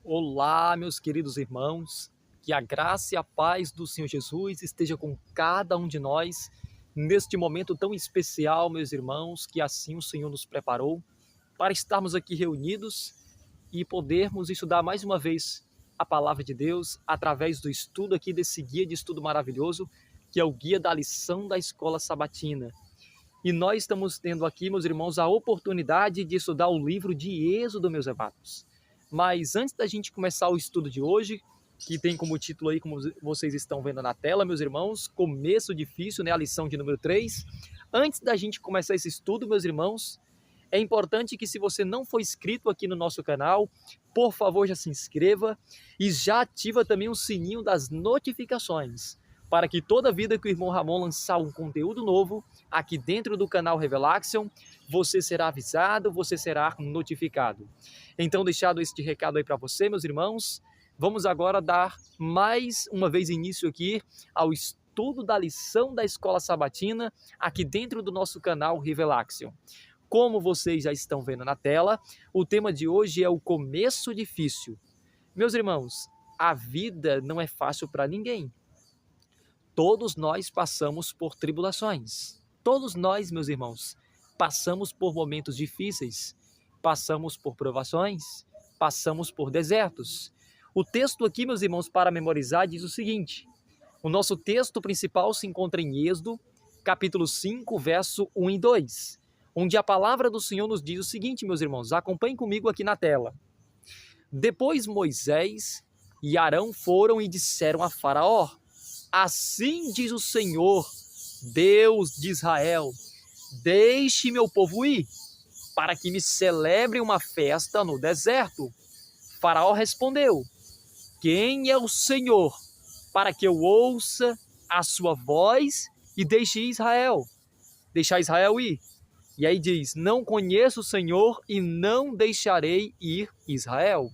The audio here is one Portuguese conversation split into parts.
Olá, meus queridos irmãos, que a graça e a paz do Senhor Jesus esteja com cada um de nós neste momento tão especial, meus irmãos, que assim o Senhor nos preparou para estarmos aqui reunidos e podermos estudar mais uma vez a palavra de Deus através do estudo aqui desse guia de estudo maravilhoso, que é o guia da lição da escola sabatina. E nós estamos tendo aqui, meus irmãos, a oportunidade de estudar o livro de Êxodo, meus amados. Mas antes da gente começar o estudo de hoje, que tem como título aí, como vocês estão vendo na tela, meus irmãos, Começo Difícil, né, a lição de número 3. Antes da gente começar esse estudo, meus irmãos, é importante que se você não for inscrito aqui no nosso canal, por favor já se inscreva e já ativa também o sininho das notificações, para que toda vida que o irmão Ramon lançar um conteúdo novo aqui dentro do canal Revelaction, você será avisado, você será notificado. Então, deixado este recado aí para você, meus irmãos, vamos agora dar mais uma vez início aqui ao estudo da lição da escola sabatina aqui dentro do nosso canal Revelaction. Como vocês já estão vendo na tela, o tema de hoje é o começo difícil. Meus irmãos, a vida não é fácil para ninguém. Todos nós passamos por tribulações. Todos nós, meus irmãos, passamos por momentos difíceis, passamos por provações, passamos por desertos. O texto aqui, meus irmãos, para memorizar, diz o seguinte: o nosso texto principal se encontra em Êxodo, capítulo 5, verso 1 e 2, onde a palavra do Senhor nos diz o seguinte, meus irmãos, acompanhem comigo aqui na tela. Depois Moisés e Arão foram e disseram a Faraó: assim diz o Senhor, Deus de Israel, deixe meu povo ir, para que me celebre uma festa no deserto. Faraó respondeu: quem é o Senhor, para que eu ouça a sua voz e deixar Israel ir? E aí diz: não conheço o Senhor e não deixarei ir Israel.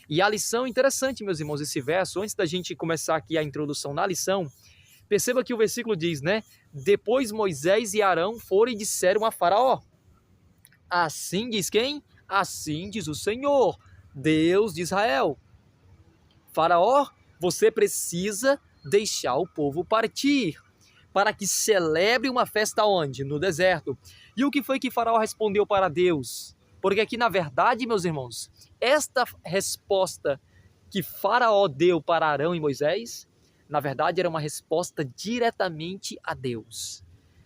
E a lição interessante, meus irmãos, esse verso, antes da gente começar aqui a introdução na lição, perceba que o versículo diz, né? Depois Moisés e Arão foram e disseram a Faraó: assim diz quem? Assim diz o Senhor, Deus de Israel. Faraó, você precisa deixar o povo partir, para que celebre uma festa onde? No deserto. E o que foi que Faraó respondeu para Deus? Porque aqui, na verdade, meus irmãos, esta resposta que Faraó deu para Arão e Moisés, na verdade, era uma resposta diretamente a Deus.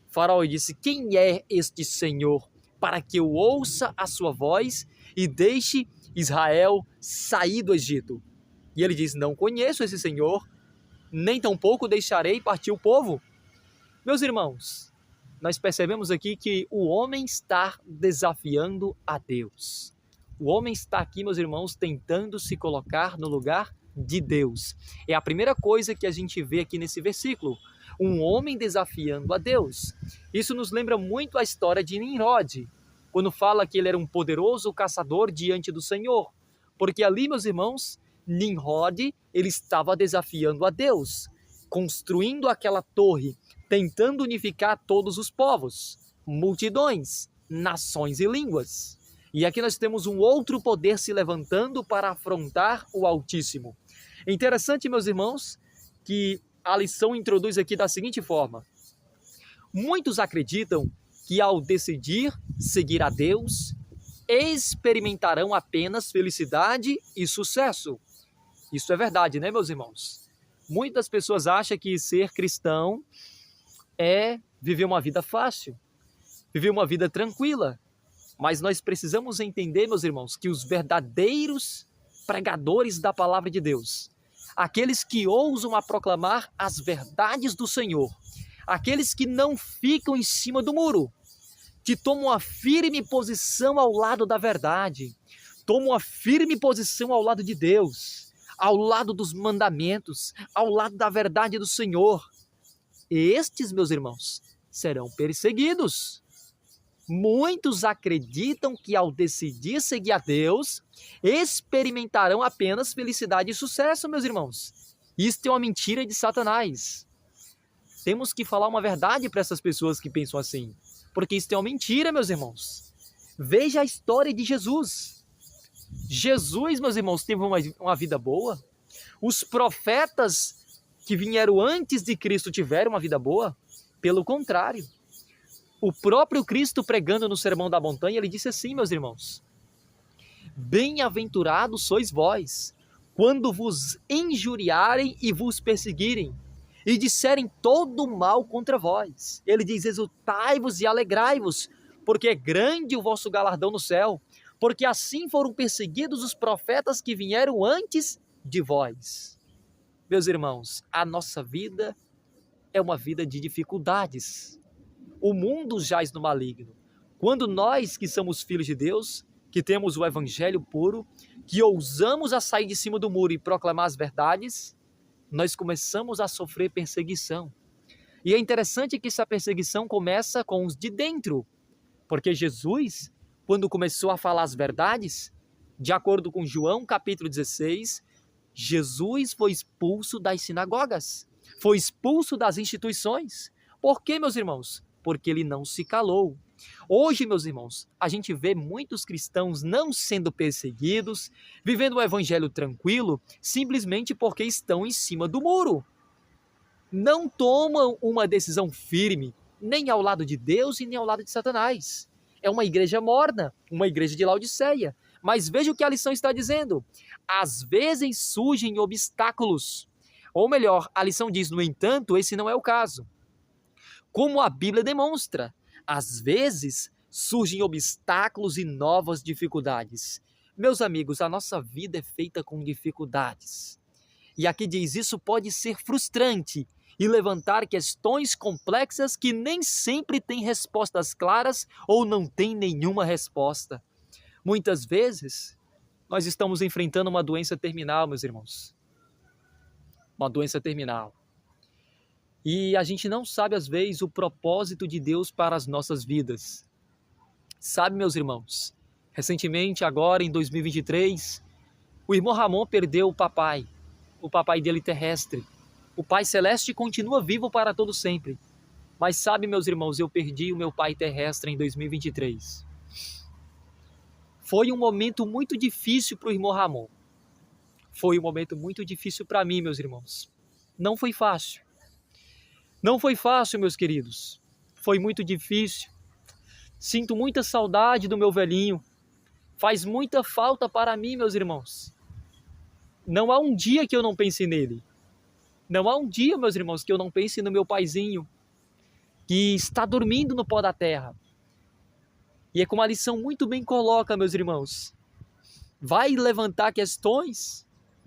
Faraó disse: quem é este Senhor, para que eu ouça a sua voz e deixe Israel sair do Egito? E ele diz: não conheço esse Senhor, nem tampouco deixarei partir o povo. Meus irmãos, nós percebemos aqui que o homem está desafiando a Deus. O homem está aqui, meus irmãos, tentando se colocar no lugar de Deus. É a primeira coisa que a gente vê aqui nesse versículo. Um homem desafiando a Deus. Isso nos lembra muito a história de Nimrod, quando fala que ele era um poderoso caçador diante do Senhor. Porque ali, meus irmãos, Nimrod, ele estava desafiando a Deus, construindo aquela torre, tentando unificar todos os povos, multidões, nações e línguas. E aqui nós temos um outro poder se levantando para afrontar o Altíssimo. É interessante, meus irmãos, que a lição introduz aqui da seguinte forma: muitos acreditam que ao decidir seguir a Deus, experimentarão apenas felicidade e sucesso. Isso é verdade, né, meus irmãos? Muitas pessoas acham que ser cristão é viver uma vida fácil, viver uma vida tranquila. Mas nós precisamos entender, meus irmãos, que os verdadeiros pregadores da palavra de Deus, aqueles que ousam a proclamar as verdades do Senhor, aqueles que não ficam em cima do muro, que tomam uma firme posição ao lado da verdade, tomam uma firme posição ao lado de Deus, ao lado dos mandamentos, ao lado da verdade do Senhor, estes, meus irmãos, serão perseguidos. Muitos acreditam que ao decidir seguir a Deus, experimentarão apenas felicidade e sucesso, meus irmãos. Isto é uma mentira de Satanás. Temos que falar uma verdade para essas pessoas que pensam assim, porque isso é uma mentira, meus irmãos. Veja a história de Jesus. Jesus, meus irmãos, teve uma vida boa? Os profetas que vieram antes de Cristo tiveram uma vida boa? Pelo contrário. O próprio Cristo, pregando no Sermão da Montanha, ele disse assim, meus irmãos: bem-aventurados sois vós, quando vos injuriarem e vos perseguirem, e disserem todo mal contra vós. Ele diz: exultai-vos e alegrai-vos, porque é grande o vosso galardão no céu, porque assim foram perseguidos os profetas que vieram antes de vós. Meus irmãos, a nossa vida é uma vida de dificuldades. O mundo jaz no maligno. Quando nós, que somos filhos de Deus, que temos o evangelho puro, que ousamos a sair de cima do muro e proclamar as verdades, nós começamos a sofrer perseguição. E é interessante que essa perseguição começa com os de dentro, porque Jesus, quando começou a falar as verdades, de acordo com João capítulo 16, Jesus foi expulso das sinagogas, foi expulso das instituições. Por quê, meus irmãos? Porque ele não se calou. Hoje, meus irmãos, a gente vê muitos cristãos não sendo perseguidos, vivendo um evangelho tranquilo, simplesmente porque estão em cima do muro. Não tomam uma decisão firme, nem ao lado de Deus e nem ao lado de Satanás. É uma igreja morna, uma igreja de Laodiceia. Mas veja o que a lição está dizendo. Às vezes surgem obstáculos. Ou melhor, a lição diz, no entanto, esse não é o caso. Como a Bíblia demonstra, às vezes surgem obstáculos e novas dificuldades. Meus amigos, a nossa vida é feita com dificuldades. E aqui diz, isso pode ser frustrante e levantar questões complexas que nem sempre têm respostas claras ou não têm nenhuma resposta. Muitas vezes, nós estamos enfrentando uma doença terminal, meus irmãos. Uma doença terminal. E a gente não sabe, às vezes, o propósito de Deus para as nossas vidas. Sabe, meus irmãos, recentemente, agora em 2023, o irmão Ramon perdeu o papai dele terrestre. O Pai Celeste continua vivo para todo sempre. Mas sabe, meus irmãos, eu perdi o meu pai terrestre em 2023. Foi um momento muito difícil para o irmão Ramon. Foi um momento muito difícil para mim, meus irmãos. Não foi fácil. Não foi fácil, meus queridos. Foi muito difícil. Sinto muita saudade do meu velhinho. Faz muita falta para mim, meus irmãos. Não há um dia que eu não pense nele. Não há um dia, meus irmãos, que eu não pense no meu paizinho, que está dormindo no pó da terra. E é como a lição muito bem coloca, meus irmãos. Vai levantar questões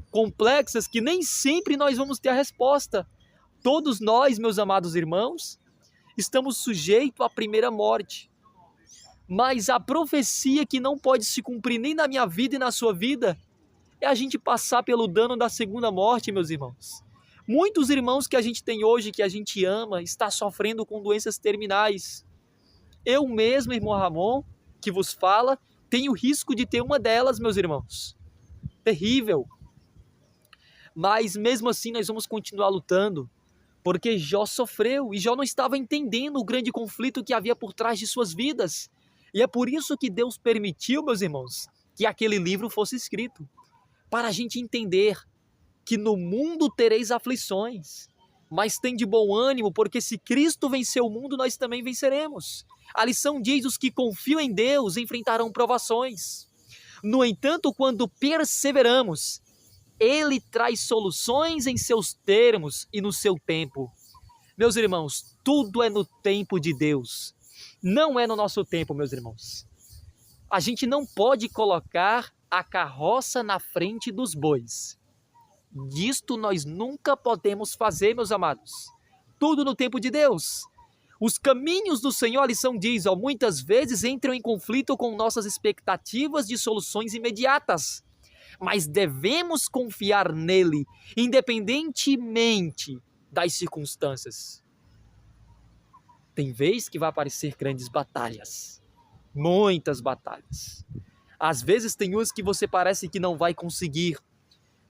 complexas que nem sempre nós vamos ter a resposta. Todos nós, meus amados irmãos, estamos sujeitos à primeira morte. Mas a profecia que não pode se cumprir nem na minha vida e na sua vida é a gente passar pelo dano da segunda morte, meus irmãos. Muitos irmãos que a gente tem hoje, que a gente ama, está sofrendo com doenças terminais. Eu mesmo, irmão Ramon, que vos fala, tenho risco de ter uma delas, meus irmãos. Terrível. Mas mesmo assim nós vamos continuar lutando, porque Jó sofreu e Jó não estava entendendo o grande conflito que havia por trás de suas vidas. E é por isso que Deus permitiu, meus irmãos, que aquele livro fosse escrito. Para a gente entender que no mundo tereis aflições, mas tem de bom ânimo, porque se Cristo venceu o mundo, nós também venceremos. A lição diz, os que confiam em Deus enfrentarão provações. No entanto, quando perseveramos, Ele traz soluções em seus termos e no seu tempo. Meus irmãos, tudo é no tempo de Deus. Não é no nosso tempo, meus irmãos. A gente não pode colocar a carroça na frente dos bois. Disto nós nunca podemos fazer, meus amados. Tudo no tempo de Deus. Os caminhos do Senhor, a lição diz, muitas vezes entram em conflito com nossas expectativas de soluções imediatas. Mas devemos confiar nele, independentemente das circunstâncias. Tem vez que vai aparecer grandes batalhas. Muitas batalhas. Às vezes tem umas que você parece que não vai conseguir.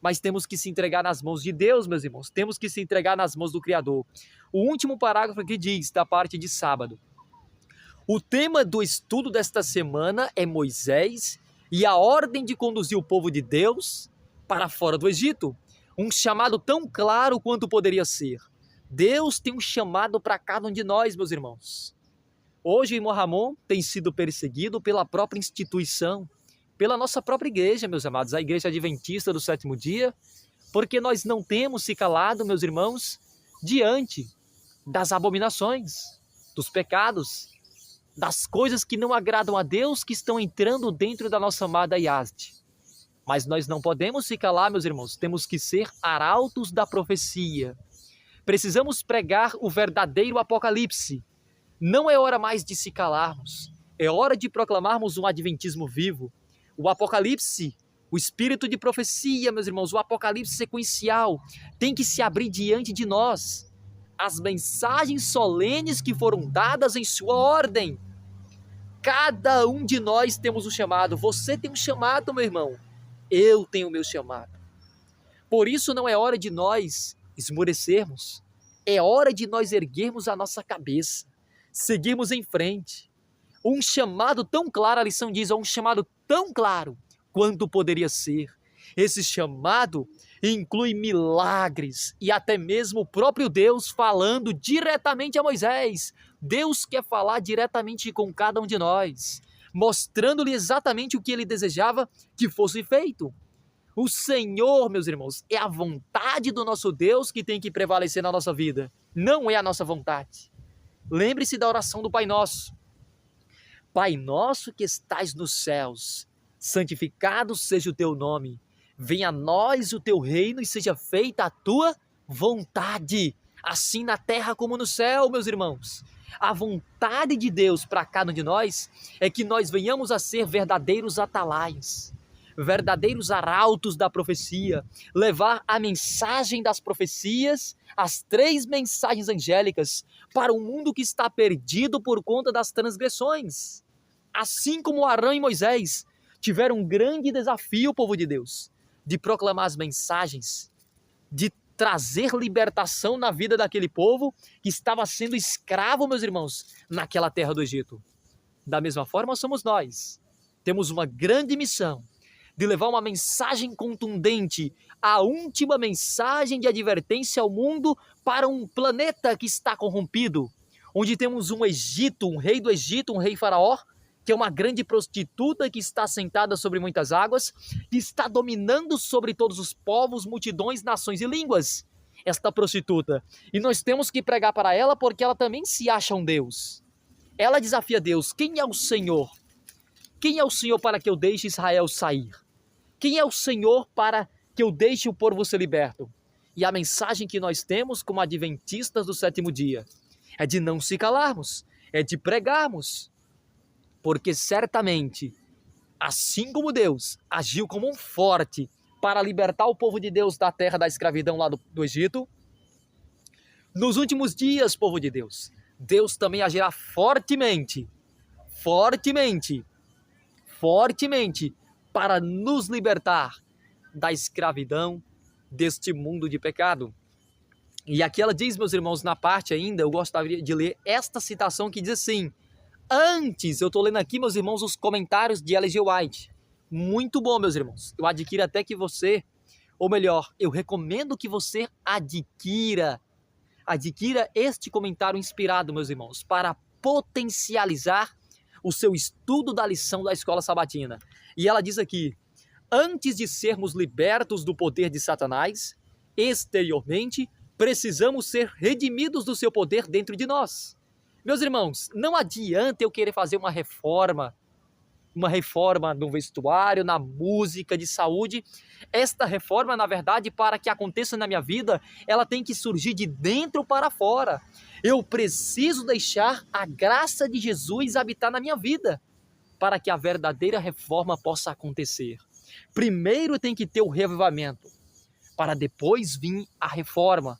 Mas temos que se entregar nas mãos de Deus, meus irmãos. Temos que se entregar nas mãos do Criador. O último parágrafo aqui diz, da parte de sábado. O tema do estudo desta semana é Moisés e a ordem de conduzir o povo de Deus para fora do Egito. Um chamado tão claro quanto poderia ser. Deus tem um chamado para cada um de nós, meus irmãos. Hoje, o irmão Ramon tem sido perseguido pela própria instituição, pela nossa própria igreja, meus amados, a Igreja Adventista do Sétimo Dia, porque nós não temos se calado, meus irmãos, diante das abominações, dos pecados, das coisas que não agradam a Deus, que estão entrando dentro da nossa amada IASD. Mas nós não podemos se calar, meus irmãos, temos que ser arautos da profecia. Precisamos pregar o verdadeiro Apocalipse. Não é hora mais de se calarmos, é hora de proclamarmos um adventismo vivo. O Apocalipse, o espírito de profecia, meus irmãos, o Apocalipse sequencial, tem que se abrir diante de nós. As mensagens solenes que foram dadas em sua ordem. Cada um de nós temos um chamado. Você tem um chamado, meu irmão. Eu tenho o meu chamado. Por isso não é hora de nós esmorecermos. É hora de nós erguermos a nossa cabeça. Seguirmos em frente. Um chamado tão claro, a lição diz, um chamado tão claro quanto poderia ser. Esse chamado inclui milagres e até mesmo o próprio Deus falando diretamente a Moisés. Deus quer falar diretamente com cada um de nós, mostrando-lhe exatamente o que ele desejava que fosse feito. O Senhor, meus irmãos, é a vontade do nosso Deus que tem que prevalecer na nossa vida, não é a nossa vontade. Lembre-se da oração do Pai Nosso. Pai nosso que estais nos céus, santificado seja o teu nome. Venha a nós o teu reino e seja feita a tua vontade, assim na terra como no céu, meus irmãos. A vontade de Deus para cada um de nós é que nós venhamos a ser verdadeiros atalaias, verdadeiros arautos da profecia, levar a mensagem das profecias, as 3 mensagens angélicas, para um mundo que está perdido por conta das transgressões. Assim como Arão e Moisés tiveram um grande desafio, povo de Deus, de proclamar as mensagens, de trazer libertação na vida daquele povo que estava sendo escravo, meus irmãos, naquela terra do Egito. Da mesma forma somos nós. Temos uma grande missão de levar uma mensagem contundente, a última mensagem de advertência ao mundo para um planeta que está corrompido, onde temos um Egito, um rei do Egito, um rei faraó, que é uma grande prostituta que está sentada sobre muitas águas, que está dominando sobre todos os povos, multidões, nações e línguas, esta prostituta. E nós temos que pregar para ela porque ela também se acha um Deus. Ela desafia Deus: quem é o Senhor? Quem é o Senhor para que eu deixe Israel sair? Quem é o Senhor para que eu deixe o povo ser liberto? E a mensagem que nós temos como adventistas do sétimo dia é de não se calarmos, é de pregarmos. Porque certamente, assim como Deus agiu como um forte para libertar o povo de Deus da terra da escravidão lá do Egito, nos últimos dias, povo de Deus, Deus também agirá fortemente para nos libertar da escravidão deste mundo de pecado. E aqui ela diz, meus irmãos, na parte ainda, eu gostaria de ler esta citação que diz assim: antes, eu estou lendo aqui, meus irmãos, os comentários de Ellen G. White. Muito bom, meus irmãos. Eu adquiro até que você, ou melhor, eu recomendo que você adquira este comentário inspirado, meus irmãos, para potencializar o seu estudo da lição da escola sabatina. E ela diz aqui: antes de sermos libertos do poder de Satanás, exteriormente, precisamos ser redimidos do seu poder dentro de nós. Meus irmãos, não adianta eu querer fazer uma reforma no vestuário, na música, de saúde. Esta reforma, na verdade, para que aconteça na minha vida, ela tem que surgir de dentro para fora. Eu preciso deixar a graça de Jesus habitar na minha vida, para que a verdadeira reforma possa acontecer. Primeiro tem que ter o revivamento, para depois vir a reforma.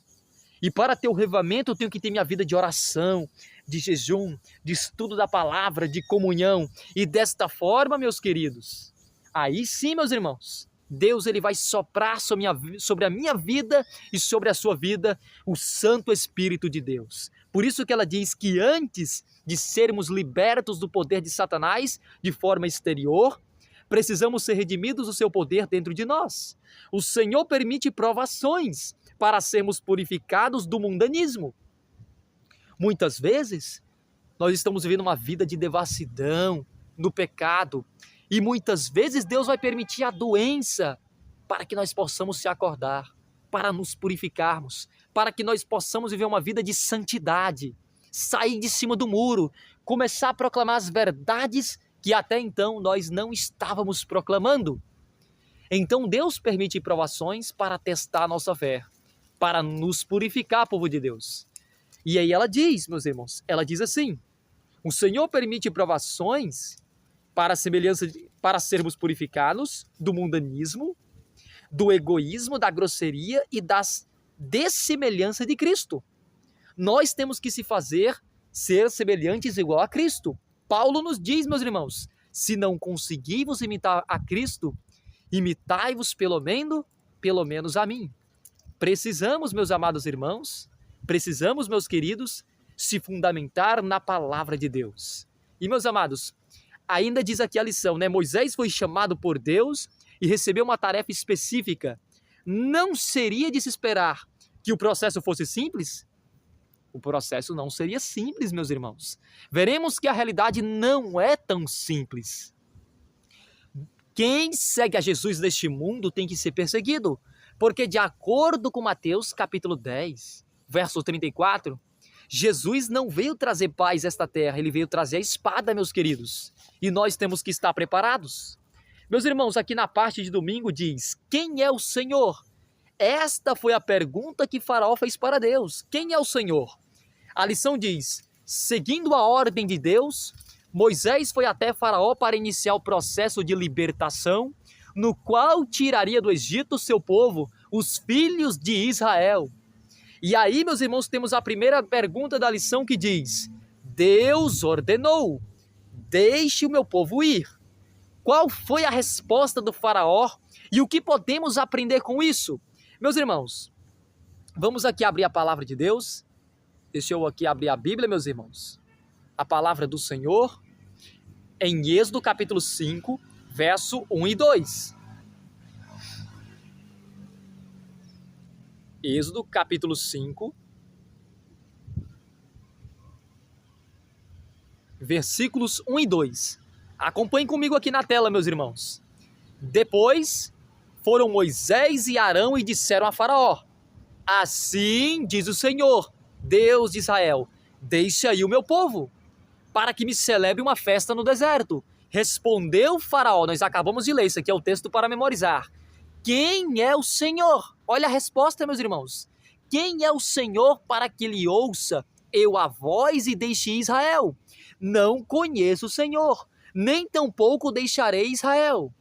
E para ter o revivamento, eu tenho que ter minha vida de oração, de jejum, de estudo da palavra, de comunhão. E desta forma, meus queridos, aí sim, meus irmãos, Deus ele vai soprar sobre a minha vida e sobre a sua vida o Santo Espírito de Deus. Por isso que ela diz que antes de sermos libertos do poder de Satanás de forma exterior, Precisamos ser redimidos do seu poder dentro de nós. O Senhor permite provações para sermos purificados do mundanismo. Muitas vezes, nós estamos vivendo uma vida de devassidão, no pecado, e muitas vezes Deus vai permitir a doença para que nós possamos se acordar, para nos purificarmos, para que nós possamos viver uma vida de santidade, sair de cima do muro, começar a proclamar as verdades que até então nós não estávamos proclamando. Então Deus permite provações para testar a nossa fé, para nos purificar, povo de Deus. E aí ela diz, meus irmãos, ela diz assim: o Senhor permite provações para sermos purificados do mundanismo, do egoísmo, da grosseria e das dessemelhança de Cristo. Nós temos que ser semelhantes igual a Cristo. Paulo nos diz, meus irmãos, se não conseguimos imitar a Cristo, imitai-vos pelo menos a mim. Precisamos, meus amados irmãos, precisamos, meus queridos, se fundamentar na palavra de Deus. E, meus amados, ainda diz aqui a lição, né? Moisés foi chamado por Deus e recebeu uma tarefa específica. Não seria de se esperar que o processo fosse simples? O processo não seria simples, meus irmãos. Veremos que a realidade não é tão simples. Quem segue a Jesus neste mundo tem que ser perseguido, porque de acordo com Mateus capítulo 10, verso 34, Jesus não veio trazer paz a esta terra, ele veio trazer a espada, meus queridos. E nós temos que estar preparados. Meus irmãos, aqui na parte de domingo diz: quem é o Senhor? Esta foi a pergunta que Faraó fez para Deus. Quem é o Senhor? A lição diz: seguindo a ordem de Deus, Moisés foi até Faraó para iniciar o processo de libertação, no qual tiraria do Egito seu povo, os filhos de Israel. E aí, meus irmãos, temos a primeira pergunta da lição que diz: Deus ordenou, deixe o meu povo ir. Qual foi a resposta do Faraó e o que podemos aprender com isso? Meus irmãos, vamos aqui abrir a palavra de Deus. Deixa eu aqui abrir a Bíblia, meus irmãos. A palavra do Senhor em Êxodo capítulo 5, verso 1 e 2. Êxodo capítulo 5, versículos 1 e 2. Acompanhem comigo aqui na tela, meus irmãos. Depois foram Moisés e Arão e disseram a Faraó: assim diz o Senhor, Deus de Israel, deixe aí o meu povo, para que me celebre uma festa no deserto. Respondeu Faraó, nós acabamos de ler, isso aqui é o texto para memorizar. Quem é o Senhor? Olha a resposta, meus irmãos. Quem é o Senhor para que lhe ouça eu a voz e deixe Israel? Não conheço o Senhor, nem tampouco deixarei Israel.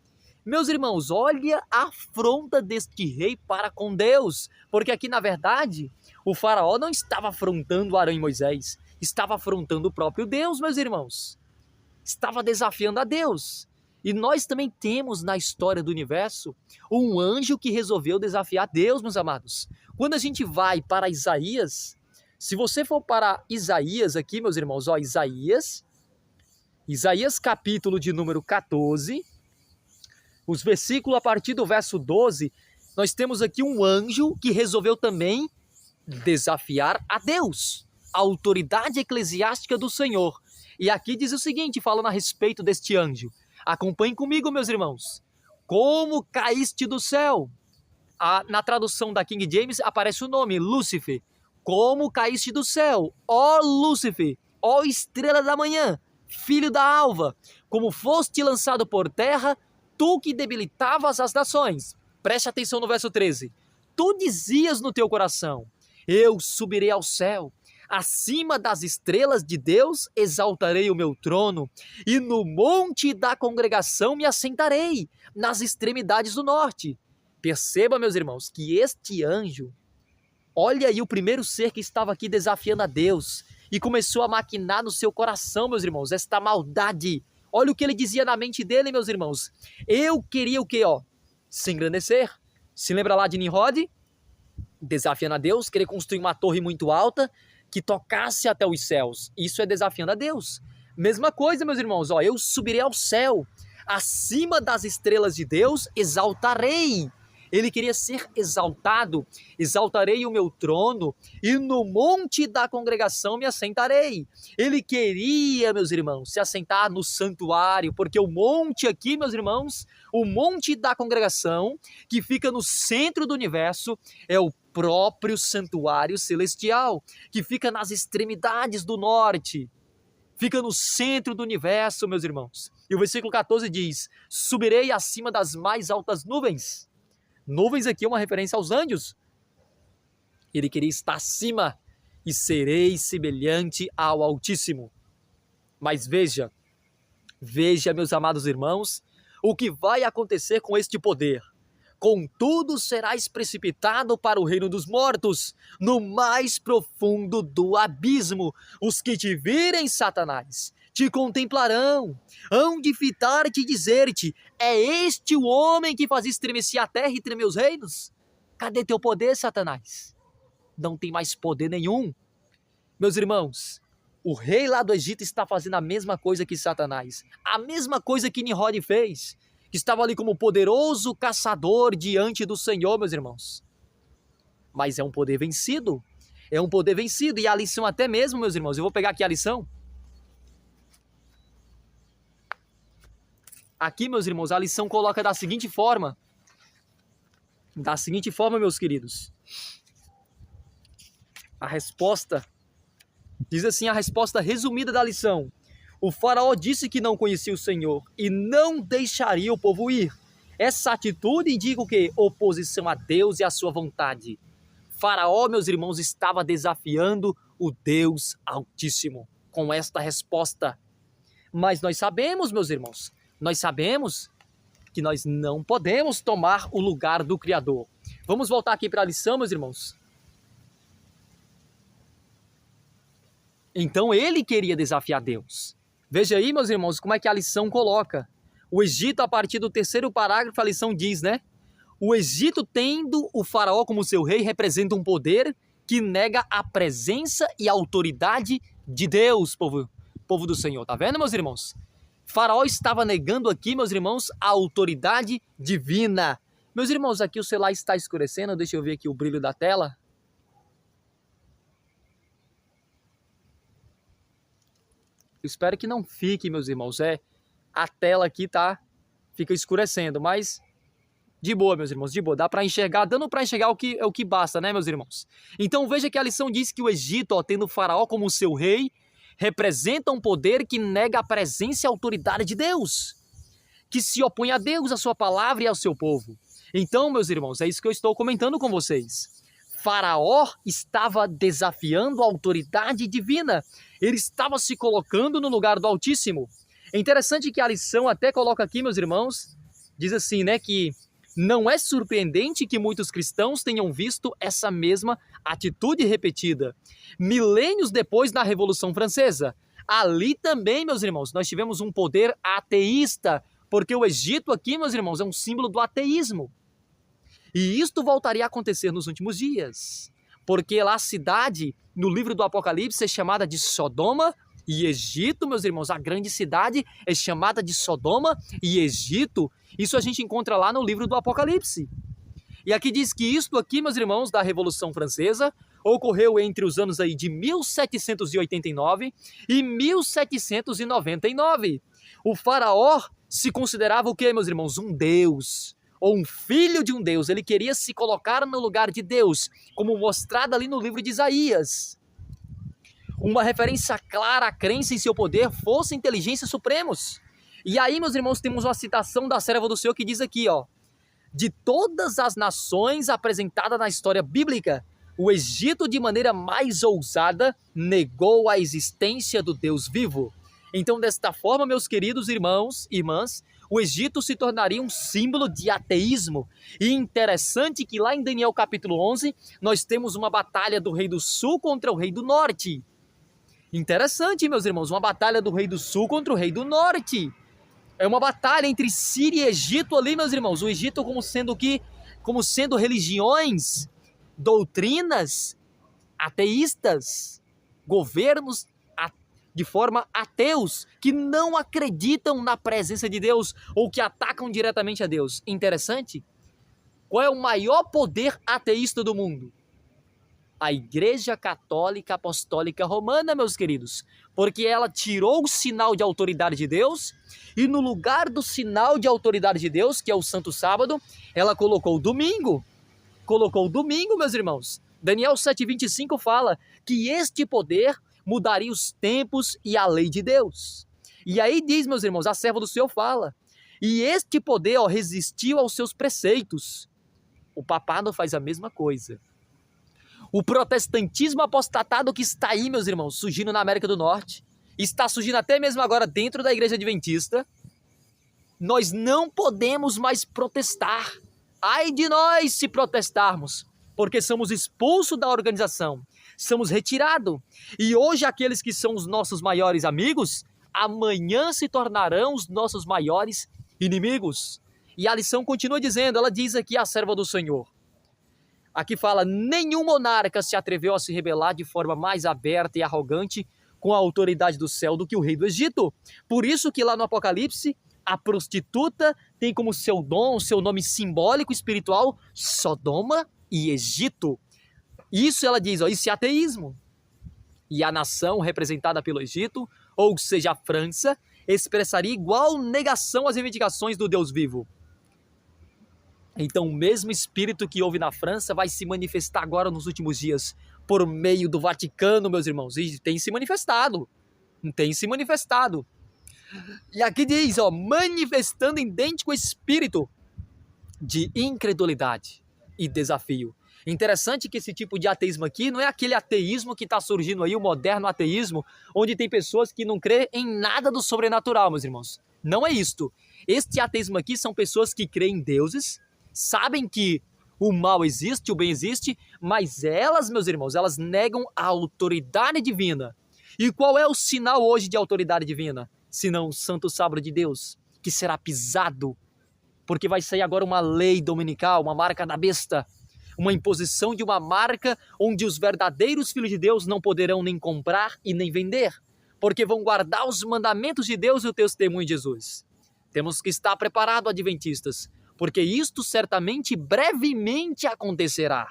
Meus irmãos, olha a afronta deste rei para com Deus, porque aqui na verdade o Faraó não estava afrontando Arão e Moisés, estava afrontando o próprio Deus, meus irmãos. Estava desafiando a Deus. E nós também temos na história do universo um anjo que resolveu desafiar Deus, meus amados. Quando a gente vai para Isaías, se você for para Isaías aqui, meus irmãos, ó, Isaías capítulo de número 14, os versículos a partir do verso 12, nós temos aqui um anjo que resolveu também desafiar a Deus, a autoridade eclesiástica do Senhor. E aqui diz o seguinte, falando a respeito deste anjo. Acompanhem comigo, meus irmãos. Como caíste do céu? Na tradução da King James aparece o nome, Lúcifer. Como caíste do céu, ó Lúcifer, ó estrela da manhã, filho da alva, como foste lançado por terra, tu que debilitavas as nações. Preste atenção no verso 13. Tu dizias no teu coração: eu subirei ao céu, acima das estrelas de Deus exaltarei o meu trono, e no monte da congregação me assentarei, nas extremidades do norte. Perceba, meus irmãos, que este anjo, olha aí o primeiro ser que estava aqui desafiando a Deus, e começou a maquinar no seu coração, meus irmãos, esta maldade. Olha o que ele dizia na mente dele, meus irmãos. Eu queria o quê, ó? Se engrandecer. Se lembra lá de Nimrod? Desafiando a Deus, querer construir uma torre muito alta, que tocasse até os céus. Isso é desafiando a Deus. Mesma coisa, meus irmãos, ó, eu subirei ao céu, acima das estrelas de Deus, exaltarei. Ele queria ser exaltado. Exaltarei o meu trono e no monte da congregação me assentarei. Ele queria, meus irmãos, se assentar no santuário, porque o monte aqui, meus irmãos, o monte da congregação, que fica no centro do universo, é o próprio santuário celestial, que fica nas extremidades do norte. Fica no centro do universo, meus irmãos. E o versículo 14 diz: subirei acima das mais altas nuvens. Nuvens aqui é uma referência aos anjos. Ele queria estar acima e serei semelhante ao Altíssimo. Mas veja, meus amados irmãos, o que vai acontecer com este poder. Contudo, serás precipitado para o reino dos mortos, no mais profundo do abismo. Os que te virem, Satanás, te contemplarão, hão de fitar-te e dizer-te: é este o homem que faz estremecer a terra e tremer os reinos? Cadê teu poder, Satanás? Não tem mais poder nenhum. Meus irmãos, o rei lá do Egito está fazendo a mesma coisa que Satanás, a mesma coisa que Nimrod fez, que estava ali como poderoso caçador diante do Senhor, meus irmãos. Mas é um poder vencido, e a lição até mesmo, meus irmãos, eu vou pegar aqui a lição. Aqui, meus irmãos, a lição coloca da seguinte forma, meus queridos. A resposta, diz assim, a resposta resumida da lição: o faraó disse que não conhecia o Senhor e não deixaria o povo ir. Essa atitude indica o quê? Oposição a Deus e à sua vontade. Faraó, meus irmãos, estava desafiando o Deus Altíssimo com esta resposta. Mas nós sabemos, meus irmãos, que nós não podemos tomar o lugar do Criador. Vamos voltar aqui para a lição, meus irmãos. Então ele queria desafiar Deus. Veja aí, meus irmãos, como é que a lição coloca. O Egito, a partir do 3º parágrafo, a lição diz, né? O Egito, tendo o faraó como seu rei, representa um poder que nega a presença e a autoridade de Deus, povo do Senhor. Tá vendo, meus irmãos? Faraó estava negando aqui, meus irmãos, a autoridade divina. Meus irmãos, aqui o celular está escurecendo. Deixa eu ver aqui o brilho da tela. Eu espero que não fique, meus irmãos. A tela aqui fica escurecendo, mas de boa, meus irmãos, de boa. Dá para enxergar, dando para enxergar o que basta, né, meus irmãos? Então veja que a lição diz que o Egito, tendo o faraó como seu rei, representa um poder que nega a presença e a autoridade de Deus, que se opõe a Deus, a sua palavra e ao seu povo. Então, meus irmãos, é isso que eu estou comentando com vocês. Faraó estava desafiando a autoridade divina. Ele estava se colocando no lugar do Altíssimo. É interessante que a lição até coloca aqui, meus irmãos, diz assim, né, que não é surpreendente que muitos cristãos tenham visto essa mesma atitude repetida. Milênios depois da Revolução Francesa. Ali também, meus irmãos, nós tivemos um poder ateísta, porque o Egito aqui, meus irmãos, é um símbolo do ateísmo. E isto voltaria a acontecer nos últimos dias, porque lá a cidade, no livro do Apocalipse, é chamada de Sodoma e Egito, meus irmãos. A grande cidade é chamada de Sodoma e Egito. Isso a gente encontra lá no livro do Apocalipse. E aqui diz que isto aqui, meus irmãos, da Revolução Francesa, ocorreu entre os anos aí de 1789 e 1799. O faraó se considerava o quê, meus irmãos? Um deus, ou um filho de um Deus. Ele queria se colocar no lugar de Deus, como mostrado ali no livro de Isaías. Uma referência clara à crença em seu poder, força e inteligência supremos. E aí, meus irmãos, temos uma citação da serva do Senhor que diz aqui, ó: de todas as nações apresentadas na história bíblica, o Egito, de maneira mais ousada, negou a existência do Deus vivo. Então, desta forma, meus queridos irmãos e irmãs, o Egito se tornaria um símbolo de ateísmo. E interessante que lá em Daniel capítulo 11, nós temos uma batalha do rei do sul contra o rei do norte. Interessante, meus irmãos, uma batalha do rei do sul contra o rei do norte. É uma batalha entre Síria e Egito ali, meus irmãos. O Egito como sendo religiões, doutrinas ateístas, governos de forma ateus, que não acreditam na presença de Deus ou que atacam diretamente a Deus. Interessante? Qual é o maior poder ateísta do mundo? A Igreja Católica Apostólica Romana, meus queridos, porque ela tirou o sinal de autoridade de Deus e no lugar do sinal de autoridade de Deus, que é o Santo Sábado, ela colocou o domingo. Colocou o domingo, meus irmãos. Daniel 7,25 fala que este poder mudaria os tempos e a lei de Deus. E aí diz, meus irmãos, a serva do Senhor fala, e este poder resistiu aos seus preceitos. O papado faz a mesma coisa. O protestantismo apostatado que está aí, meus irmãos, surgindo na América do Norte, está surgindo até mesmo agora dentro da Igreja Adventista. Nós não podemos mais protestar. Ai de nós se protestarmos, porque somos expulsos da organização, somos retirados. E hoje aqueles que são os nossos maiores amigos, amanhã se tornarão os nossos maiores inimigos. E a lição continua dizendo, ela diz aqui a serva do Senhor. Aqui fala, nenhum monarca se atreveu a se rebelar de forma mais aberta e arrogante com a autoridade do céu do que o rei do Egito. Por isso que lá no Apocalipse, a prostituta tem como seu dom, seu nome simbólico, espiritual, Sodoma e Egito. Isso ela diz, isso é ateísmo. E a nação representada pelo Egito, ou seja, a França, expressaria igual negação às reivindicações do Deus vivo. Então o mesmo espírito que houve na França vai se manifestar agora nos últimos dias por meio do Vaticano, meus irmãos. E tem se manifestado. Tem se manifestado. E aqui diz, manifestando idêntico espírito de incredulidade e desafio. Interessante que esse tipo de ateísmo aqui não é aquele ateísmo que está surgindo aí, o moderno ateísmo, onde tem pessoas que não crêem em nada do sobrenatural, meus irmãos. Não é isto. Este ateísmo aqui são pessoas que creem em deuses, sabem que o mal existe, o bem existe, mas elas, meus irmãos, elas negam a autoridade divina. E qual é o sinal hoje de autoridade divina? Senão o Santo Sábado de Deus, que será pisado, porque vai sair agora uma lei dominical, uma marca da besta, uma imposição de uma marca onde os verdadeiros filhos de Deus não poderão nem comprar e nem vender, porque vão guardar os mandamentos de Deus e o testemunho de Jesus. Temos que estar preparados, adventistas, porque isto certamente brevemente acontecerá.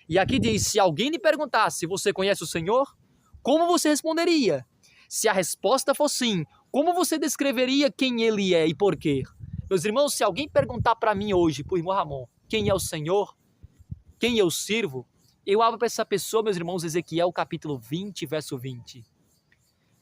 E aqui diz, se alguém lhe perguntasse se você conhece o Senhor, como você responderia? Se a resposta for sim, como você descreveria quem ele é e por quê? Meus irmãos, se alguém perguntar para mim hoje, para o irmão Ramon, quem é o Senhor, quem eu sirvo, eu abro para essa pessoa, meus irmãos, Ezequiel capítulo 20, verso 20.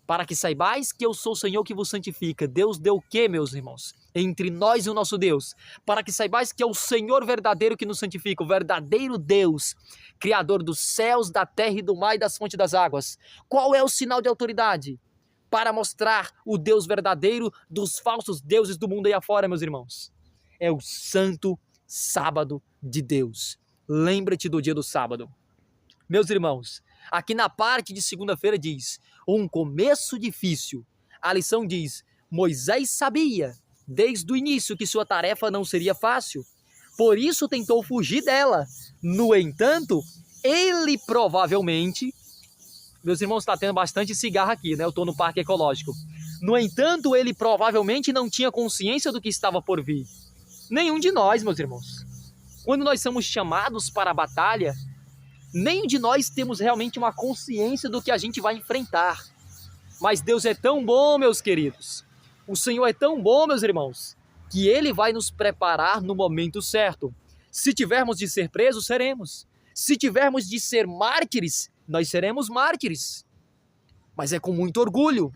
Para que saibais que eu sou o Senhor que vos santifica. Deus deu o quê, meus irmãos? Entre nós e o nosso Deus. Para que saibais que é o Senhor verdadeiro que nos santifica, o verdadeiro Deus, Criador dos céus, da terra e do mar e das fontes das águas. Qual é o sinal de autoridade? Para mostrar o Deus verdadeiro dos falsos deuses do mundo aí afora, meus irmãos. É o santo sábado de Deus. Lembre-te do dia do sábado. Meus irmãos, aqui na parte de segunda-feira diz, um começo difícil. A lição diz, Moisés sabia, desde o início, que sua tarefa não seria fácil. Por isso tentou fugir dela. No entanto, ele provavelmente... Meus irmãos, está tendo bastante cigarro aqui, né? Eu estou no parque ecológico. No entanto, ele provavelmente não tinha consciência do que estava por vir. Nenhum de nós, meus irmãos. Quando nós somos chamados para a batalha, nenhum de nós temos realmente uma consciência do que a gente vai enfrentar. Mas Deus é tão bom, meus queridos. O Senhor é tão bom, meus irmãos, que Ele vai nos preparar no momento certo. Se tivermos de ser presos, seremos. Se tivermos de ser mártires, nós seremos mártires. Mas é com muito orgulho,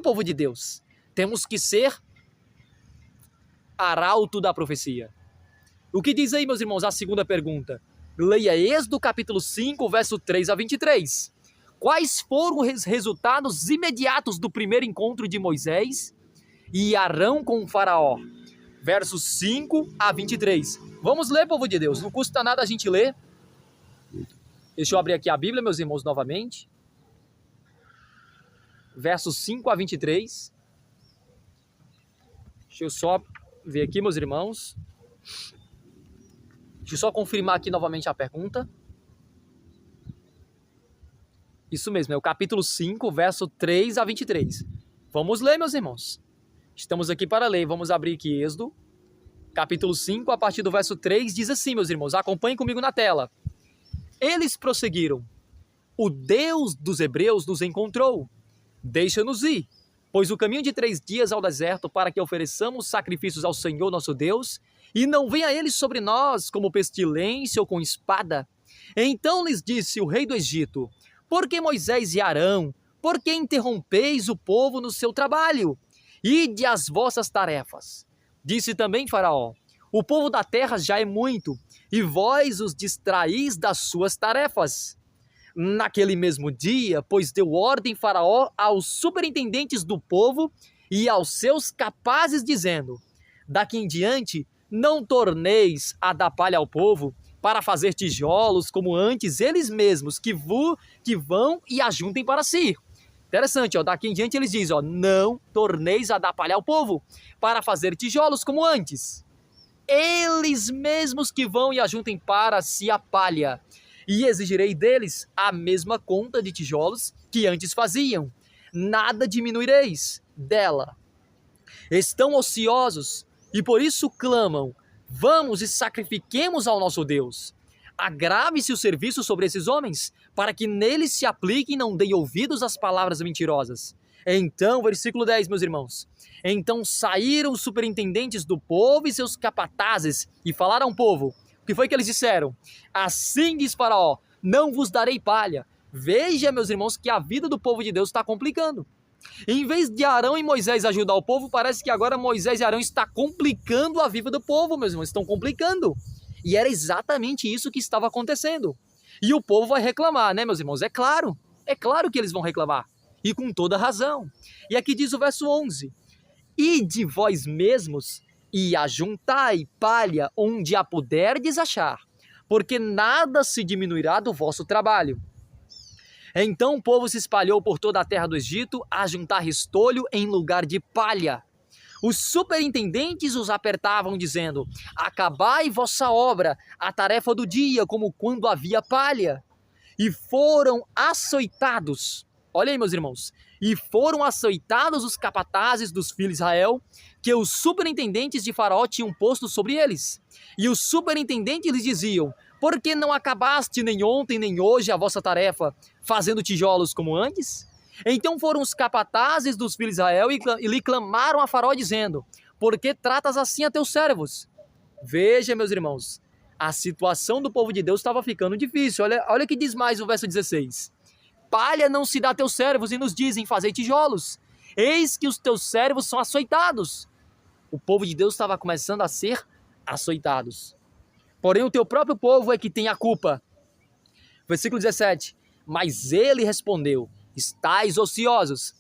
povo de Deus. Temos que ser arauto da profecia. O que diz aí, meus irmãos, a segunda pergunta? Leia Êxodo capítulo 5, verso 3 a 23. Quais foram os resultados imediatos do primeiro encontro de Moisés e Arão com o faraó? Versos 5 a 23. Vamos ler, povo de Deus, não custa nada a gente ler. Deixa eu abrir aqui a Bíblia, meus irmãos, novamente. Versos 5 a 23. Deixa eu só ver aqui, meus irmãos. Deixa eu só confirmar aqui novamente a pergunta. Isso mesmo, é o capítulo 5, verso 3 a 23. Vamos ler, meus irmãos. Estamos aqui para ler. Vamos abrir aqui Êxodo, capítulo 5, a partir do verso 3, diz assim, meus irmãos. Acompanhem comigo na tela. Eles prosseguiram. O Deus dos hebreus nos encontrou. Deixa-nos ir, pois o caminho de 3 dias ao deserto para que ofereçamos sacrifícios ao Senhor nosso Deus, e não venha ele sobre nós como pestilência ou com espada. Então lhes disse o rei do Egito: por que Moisés e Arão, por que interrompeis o povo no seu trabalho? Ide às vossas tarefas. Disse também Faraó: o povo da terra já é muito, e vós os distraís das suas tarefas. Naquele mesmo dia, pois deu ordem Faraó aos superintendentes do povo e aos seus capazes, dizendo: daqui em diante, não torneis a dar palha ao povo, para fazer tijolos como antes eles mesmos, que vão e ajuntem para si. Interessante, ó, daqui em diante eles dizem, ó, não torneis a dar palha ao povo, para fazer tijolos como antes. Eles mesmos que vão e ajuntem para si a palha. E exigirei deles a mesma conta de tijolos que antes faziam. Nada diminuireis dela. Estão ociosos e por isso clamam: vamos e sacrifiquemos ao nosso Deus. Agrave-se o serviço sobre esses homens, para que neles se apliquem e não deem ouvidos às palavras mentirosas. Então, versículo 10, meus irmãos. Então saíram os superintendentes do povo e seus capatazes e falaram ao povo. O que foi que eles disseram? Assim diz Faraó: não vos darei palha. Veja, meus irmãos, que a vida do povo de Deus está complicando. Em vez de Arão e Moisés ajudar o povo, parece que agora Moisés e Arão estão complicando a vida do povo, meus irmãos. Estão complicando. E era exatamente isso que estava acontecendo. E o povo vai reclamar, né, meus irmãos? É claro que eles vão reclamar. E com toda razão. E aqui diz o verso 11. Ide vós mesmos e ajuntai palha onde a puderdes achar, porque nada se diminuirá do vosso trabalho. Então o povo se espalhou por toda a terra do Egito a juntar restolho em lugar de palha. Os superintendentes os apertavam, dizendo: acabai vossa obra, a tarefa do dia, como quando havia palha. E foram açoitados. Olha aí, meus irmãos. E foram açoitados os capatazes dos filhos de Israel, que os superintendentes de Faraó tinham posto sobre eles. E os superintendentes lhes diziam: por que não acabaste nem ontem nem hoje a vossa tarefa, fazendo tijolos como antes? Então foram os capatazes dos filhos de Israel e lhe clamaram a Faraó, dizendo: por que tratas assim a teus servos? Veja, meus irmãos, a situação do povo de Deus estava ficando difícil. Olha o que diz mais o verso 16. Palha não se dá a teus servos, e nos dizem: fazei tijolos. Eis que os teus servos são açoitados. O povo de Deus estava começando a ser açoitados. Porém, o teu próprio povo é que tem a culpa. Versículo 17. Mas ele respondeu: estais ociosos,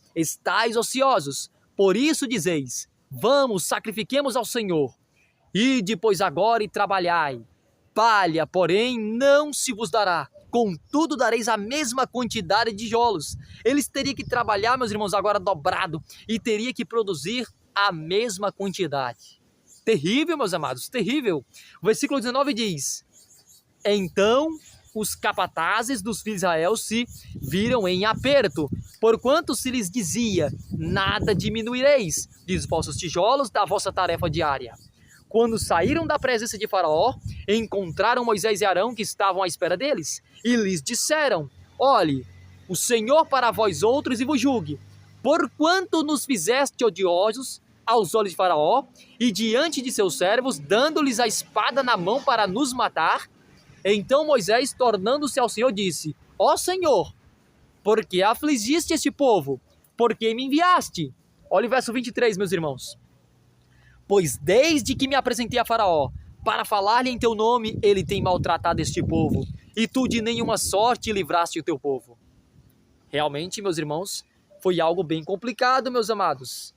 por isso dizeis: vamos, sacrifiquemos ao Senhor. Ide, pois, agora e trabalhai. Palha, porém, não se vos dará. Contudo, dareis a mesma quantidade de tijolos. Eles teriam que trabalhar, meus irmãos, agora dobrado, e teria que produzir a mesma quantidade. Terrível, meus amados, terrível. O versículo 19 diz: então os capatazes dos filhos de Israel se viram em aperto, porquanto se lhes dizia: nada diminuireis dos vossos tijolos da vossa tarefa diária. Quando saíram da presença de Faraó, encontraram Moisés e Arão, que estavam à espera deles, e lhes disseram: olhe, o Senhor para vós outros e vos julgue, porquanto nos fizeste odiosos aos olhos de Faraó, e diante de seus servos, dando-lhes a espada na mão para nos matar. Então Moisés, tornando-se ao Senhor, disse: ó Senhor, por que afligiste este povo? Por que me enviaste? Olha o verso 23, meus irmãos. Pois desde que me apresentei a Faraó, para falar-lhe em teu nome, ele tem maltratado este povo, e tu de nenhuma sorte livraste o teu povo. Realmente, meus irmãos, foi algo bem complicado, meus amados.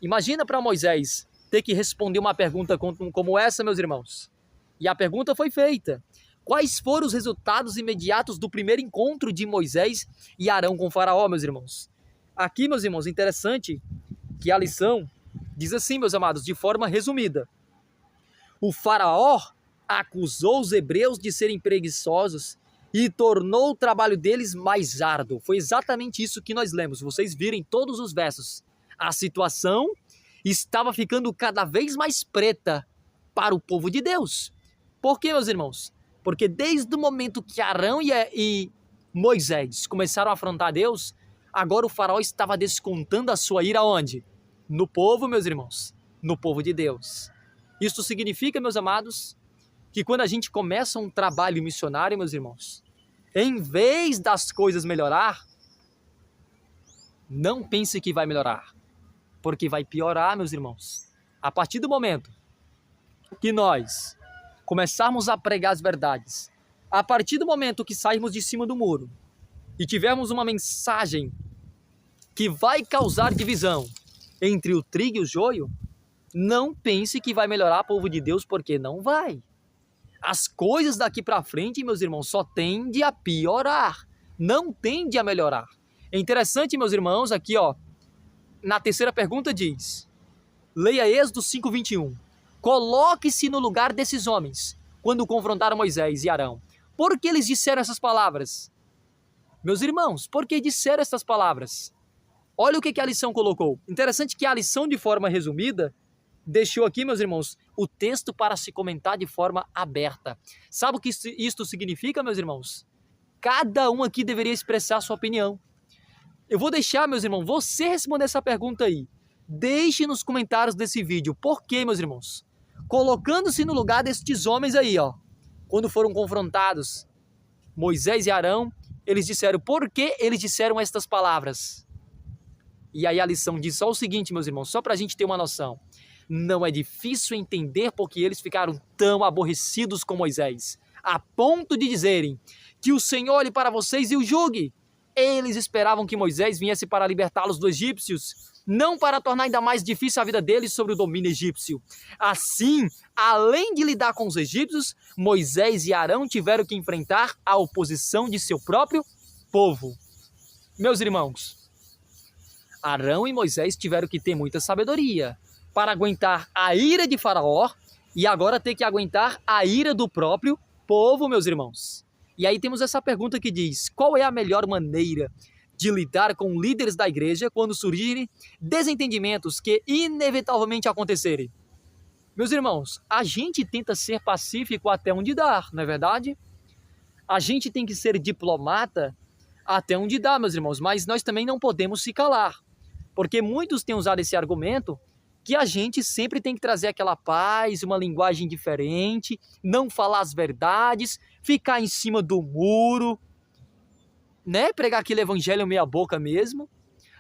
Imagina para Moisés ter que responder uma pergunta como essa, meus irmãos. E a pergunta foi feita: quais foram os resultados imediatos do primeiro encontro de Moisés e Arão com Faraó, meus irmãos? Aqui, meus irmãos, interessante que a lição diz assim, meus amados, de forma resumida: o Faraó acusou os hebreus de serem preguiçosos e tornou o trabalho deles mais árduo. Foi exatamente isso que nós lemos. Vocês viram em todos os versos. A situação estava ficando cada vez mais preta para o povo de Deus. Por quê, meus irmãos? Porque desde o momento que Arão e Moisés começaram a afrontar Deus, agora o faraó estava descontando a sua ira onde? No povo, meus irmãos. No povo de Deus. Isso significa, meus amados, que quando a gente começa um trabalho missionário, meus irmãos, em vez das coisas melhorar, não pense que vai melhorar, porque vai piorar, meus irmãos. A partir do momento que nós começarmos a pregar as verdades, a partir do momento que sairmos de cima do muro e tivermos uma mensagem que vai causar divisão entre o trigo e o joio, não pense que vai melhorar o povo de Deus, porque não vai. As coisas daqui para frente, meus irmãos, só tendem a piorar, não tende a melhorar. É interessante, meus irmãos, aqui ó, na terceira pergunta diz, leia Êxodo 5:21. Coloque-se no lugar desses homens, quando confrontaram Moisés e Arão. Por que eles disseram essas palavras? Meus irmãos, por que disseram essas palavras? Olha o que a lição colocou. Interessante que a lição, de forma resumida, deixou aqui, meus irmãos, o texto para se comentar de forma aberta. Sabe o que isto significa, meus irmãos? Cada um aqui deveria expressar a sua opinião. Eu vou deixar, meus irmãos, você responder essa pergunta aí. Deixe nos comentários desse vídeo. Por quê, meus irmãos? Colocando-se no lugar destes homens aí, ó. Quando foram confrontados, Moisés e Arão, eles disseram, por que eles disseram estas palavras? E aí a lição diz só o seguinte, meus irmãos, só para a gente ter uma noção. Não é difícil entender porque eles ficaram tão aborrecidos com Moisés, a ponto de dizerem que o Senhor olhe para vocês e o julgue. Eles esperavam que Moisés viesse para libertá-los dos egípcios, não para tornar ainda mais difícil a vida deles sobre o domínio egípcio. Assim, além de lidar com os egípcios, Moisés e Arão tiveram que enfrentar a oposição de seu próprio povo. Meus irmãos, Arão e Moisés tiveram que ter muita sabedoria para aguentar a ira de Faraó e agora ter que aguentar a ira do próprio povo, meus irmãos. E aí temos essa pergunta que diz, qual é a melhor maneira de lidar com líderes da igreja quando surgirem desentendimentos que inevitavelmente acontecerem? Meus irmãos, a gente tenta ser pacífico até onde dá, não é verdade? A gente tem que ser diplomata até onde dá, meus irmãos, mas nós também não podemos se calar, porque muitos têm usado esse argumento que a gente sempre tem que trazer aquela paz, uma linguagem diferente, não falar as verdades, ficar em cima do muro, né? Pregar aquele evangelho meia boca mesmo,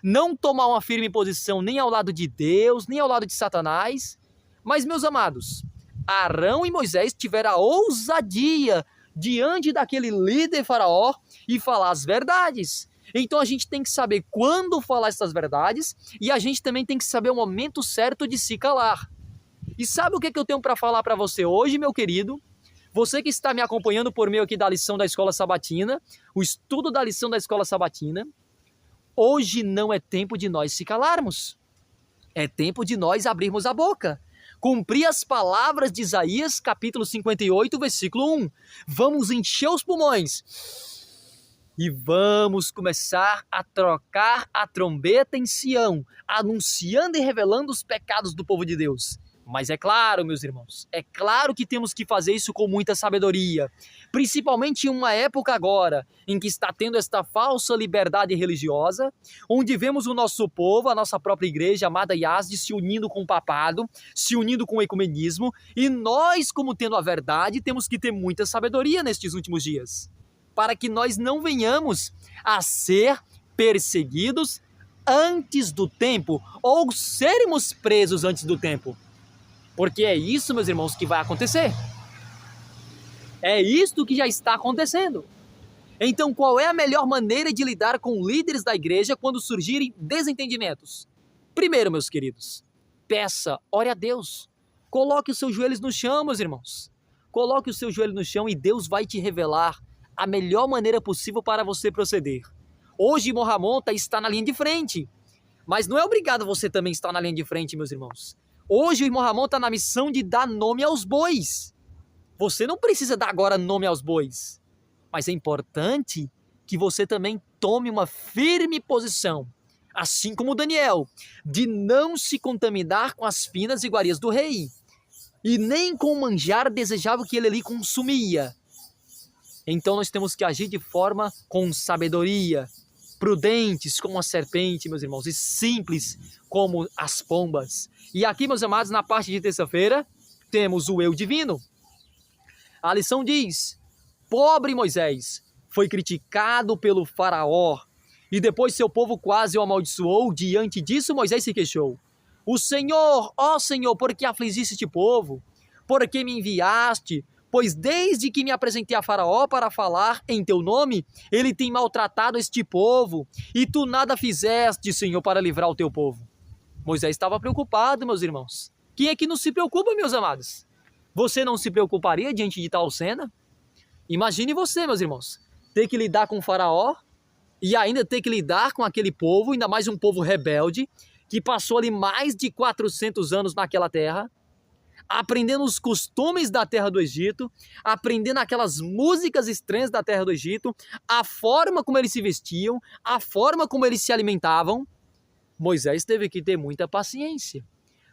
não tomar uma firme posição nem ao lado de Deus, nem ao lado de Satanás. Mas, meus amados, Arão e Moisés tiveram a ousadia diante daquele líder faraó e falar as verdades. Então a gente tem que saber quando falar essas verdades e a gente também tem que saber o momento certo de se calar. E sabe o que eu tenho para falar para você hoje, meu querido? Você que está me acompanhando por meio aqui da lição da Escola Sabatina, o estudo da lição da Escola Sabatina, hoje não é tempo de nós se calarmos. É tempo de nós abrirmos a boca. Cumprir as palavras de Isaías, capítulo 58, versículo 1. Vamos encher os pulmões e vamos começar a trocar a trombeta em Sião, anunciando e revelando os pecados do povo de Deus. Mas é claro, meus irmãos, é claro que temos que fazer isso com muita sabedoria, principalmente em uma época agora, em que está tendo esta falsa liberdade religiosa, onde vemos o nosso povo, a nossa própria igreja, amada Yasde, se unindo com o papado, se unindo com o ecumenismo, e nós, como tendo a verdade, temos que ter muita sabedoria nestes últimos dias, para que nós não venhamos a ser perseguidos antes do tempo, ou sermos presos antes do tempo. Porque é isso, meus irmãos, que vai acontecer. É isto que já está acontecendo. Então, qual é a melhor maneira de lidar com líderes da igreja quando surgirem desentendimentos? Primeiro, meus queridos, peça, ore a Deus. Coloque os seus joelhos no chão, meus irmãos. Coloque o seu joelho no chão e Deus vai te revelar a melhor maneira possível para você proceder. Hoje, Mohamonta está na linha de frente. Mas não é obrigado você também estar na linha de frente, meus irmãos. Hoje o irmão Ramon está na missão de dar nome aos bois. Você não precisa dar agora nome aos bois. Mas é importante que você também tome uma firme posição, assim como Daniel, de não se contaminar com as finas iguarias do rei, e nem com o manjar desejável que ele ali consumia. Então nós temos que agir de forma com sabedoria, prudentes como a serpente, meus irmãos, e simples como as pombas. E aqui, meus amados, na parte de terça-feira, temos o eu divino. A lição diz: pobre Moisés foi criticado pelo faraó, e depois seu povo quase o amaldiçoou. Diante disso, Moisés se queixou: o Senhor, ó Senhor, por que afligiste este povo? Por que me enviaste? Pois desde que me apresentei a Faraó para falar em teu nome, ele tem maltratado este povo, e tu nada fizeste, Senhor, para livrar o teu povo. Moisés estava preocupado, meus irmãos. Quem é que não se preocupa, meus amados? Você não se preocuparia diante de tal cena? Imagine você, meus irmãos, ter que lidar com o Faraó e ainda ter que lidar com aquele povo, ainda mais um povo rebelde, que passou ali mais de 400 anos naquela terra, aprendendo os costumes da terra do Egito, aprendendo aquelas músicas estranhas da terra do Egito, a forma como eles se vestiam, a forma como eles se alimentavam. Moisés teve que ter muita paciência,